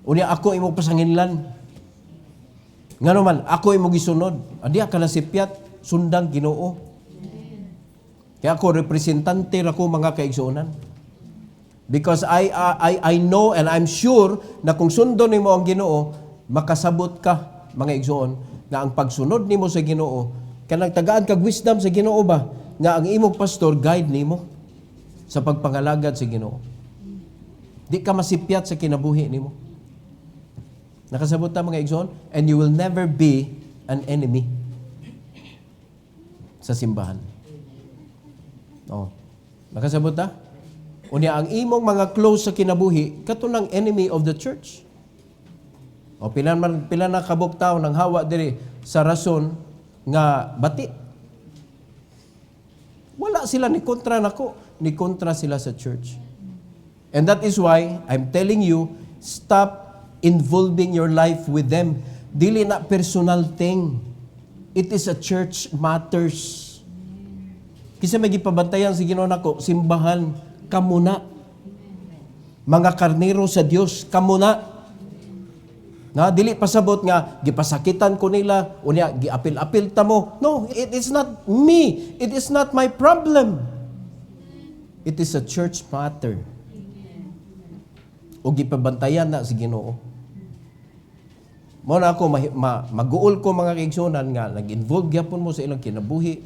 S1: Unya ako imong pasanginlan. Ngano man ako imong gisunod. Andi ka na sipyat sundang Ginoo. Kaya ako representante ra ko mga kaigsuonan. Because I know and I'm sure na kung sundon nimo ang Ginoo, makasabot ka mga igsoon nga ang pagsunod nimo sa Ginoo kanang tagaan kag wisdom sa Ginoo ba nga ang imong pastor guide nimo sa pagpangalagad sa Ginoo. Di ka masipyat sa kinabuhi nimo. Nakasabot ta mga igsoon, and you will never be an enemy sa simbahan. Oh. Nakasabot ta? Unya ang imong mga close sa kinabuhi katunang enemy of the church. O pila na kabuk tawo nang hawa diri sa rason nga bati. Wala sila ni kontra nako, ni kontra sila sa church. And that is why I'm telling you, stop involving your life with them. Dili na personal thing. It is a church matters. Kisa may gipabantayan si Ginoo nako, simbahan kamuna. Mga karnero sa Dios kamuna. Na dili pasabot nga gipasakitan ko nila unya giapil-apil ta mo. No, it is not me. It is not my problem. It is a church matter. O gipabantayan na si Ginoo. Mo na ako maguol ko mga kaigsunan nga nag-involve gyapon mo sa ilang kinabuhi.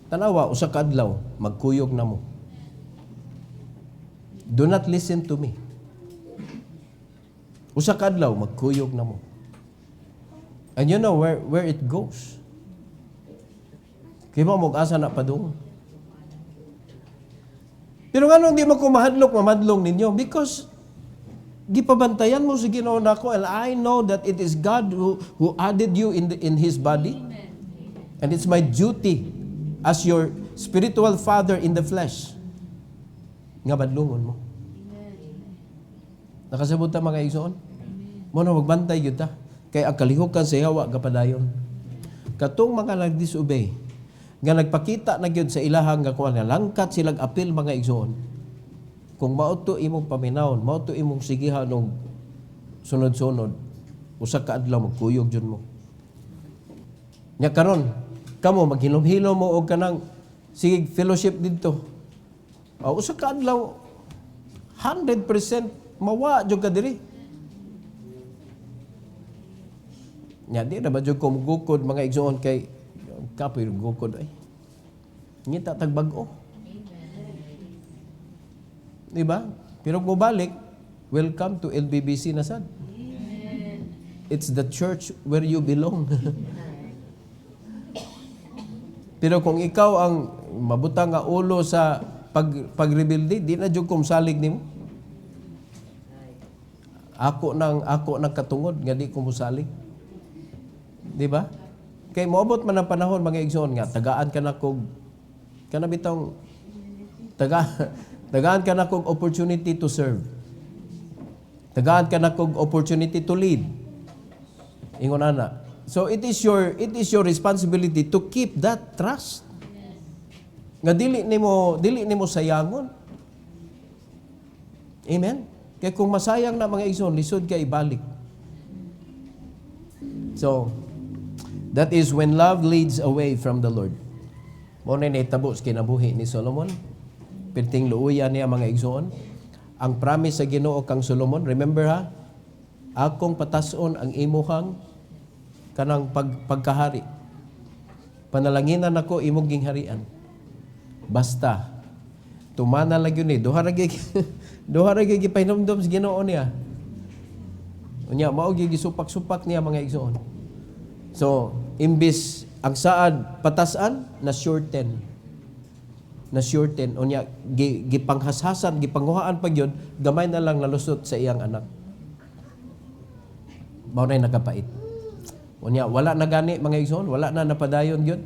S1: Tanawa usa ka adlaw magkuyog na mo. Do not listen to me. Usa ka adlaw magkuyog na mo. And you know where it goes. Kaya mo mag-asa na padung. Pero nga nung di mo ko mamadlong ninyo, because gipabantayan mo sa Ginoo nako, and I know that it is God who added you in His body. And it's my duty as your spiritual father in the flesh nga badlungon mo. Nakasabot ta mga igsoon? Mo na magbantay gyud ta. Kay ang kalihukan sa Yawa gapadayon. Katong mga nag-disobey, nga nagpakita na gyud sa ilahang nga kuan nga langkat silang apil mga igsoon. Kung mauto imong paminawon, mauto imong sigihan og sunod-sunod, usa ka adlaw magkuyog jud mo. Nya karon, kamo maghilom-hilom mo og kanang sige fellowship didto. Usa ka adlaw 100% mawa jud ka diri. Nya di na ba jud ko mugukod mga igsoon kay kapoy gukod ay. Ngita tag bag-o. Diba? Pero kung balik, welcome to LBBC na sad. It's the church where you belong. Pero kung ikaw ang mabutang nga ulo sa pagrebuildi, di na jud kumsalig nimo. Ako nang katungod nga di ko musalig. Di ba? Kay moabot man ang panahon mga igsoon nga tagaan ka na kog kana bitong tagaan ka na kog opportunity to serve. Tagaan ka na kog opportunity to lead. Ingon ana. So it is your responsibility to keep that trust. Nga dili nimo sayangon. Amen. Kay kung masayang na mga igsoon, lisod ka ibalik. So that is when love leads away from the Lord. Mo na nahitabo sa kinabuhi ni Solomon. Perting luuyan niya mga igsoon. Ang promise sa Ginoo kang Solomon, remember ha? Akong patason ang imuhang kanang pagkahari. Panalanginan ako imong gingharian. Basta tumana lang yun duha ra gyud gipahinomdom sa Ginoo niya. Unya mao gyud gisupak-supak niya mga igsoon. So, imbis ang saad patasan na shorten. Unya gipanghashasan, gipanguhaan pa gyud, gamay na lang nalusot sa iyang anak. Mao na nakapait. Unya wala na gani mga igsoon, wala na napadayon gyud.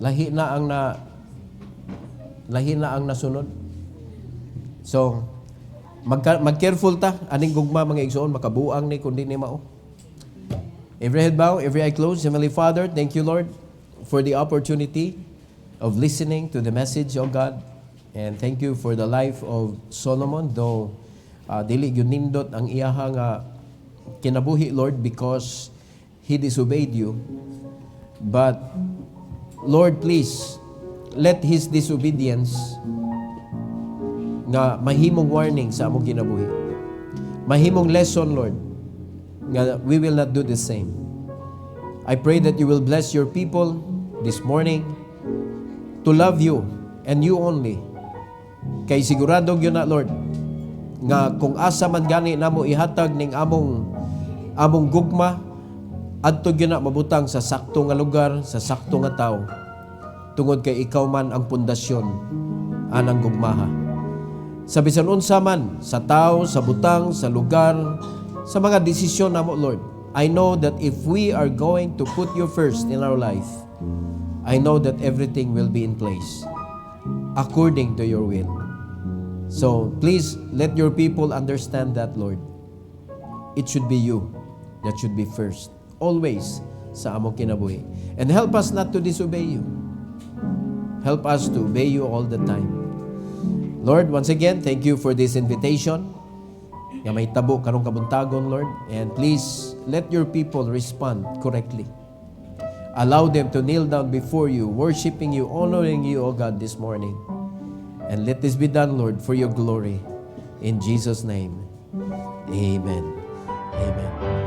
S1: Lahi na ang nasunod. So, mag-careful ta aning gugma mga igsoon, makabuang ni kundi ni mao. Every head bow, every eye closed. Heavenly Father, thank you Lord for the opportunity of listening to the message of God. And thank you for the life of Solomon, though dili gyud nindot ang iyaha nga kinabuhi Lord because he disobeyed you. But Lord, please let his disobedience nga mahimong warning sa among kinabuhi. Mahimong lesson, Lord, nga we will not do the same. I pray that you will bless your people this morning to love you and you only. Kay sigurado yun na, Lord, nga kung asa man gani namo ihatag ning among gugma, adto gyud na mabutang sa sakto nga lugar, sa sakto nga tawo. Tungod kay ikaw man ang pundasyon anang gugmaha. Sa bisan unsa man, sa tawo, sa butang, sa lugar, sa mga desisyon namo, Lord, I know that if we are going to put you first in our life, I know that everything will be in place according to your will. So please let your people understand that, Lord. It should be you that should be first, always sa among kinabuhi. And help us not to disobey you. Help us to obey you all the time. Lord, once again, thank you for this invitation. Nga may tabo karong kabuntagon, Lord. And please, let your people respond correctly. Allow them to kneel down before you, worshiping you, honoring you, O God, this morning. And let this be done, Lord, for your glory. In Jesus' name, amen. Amen.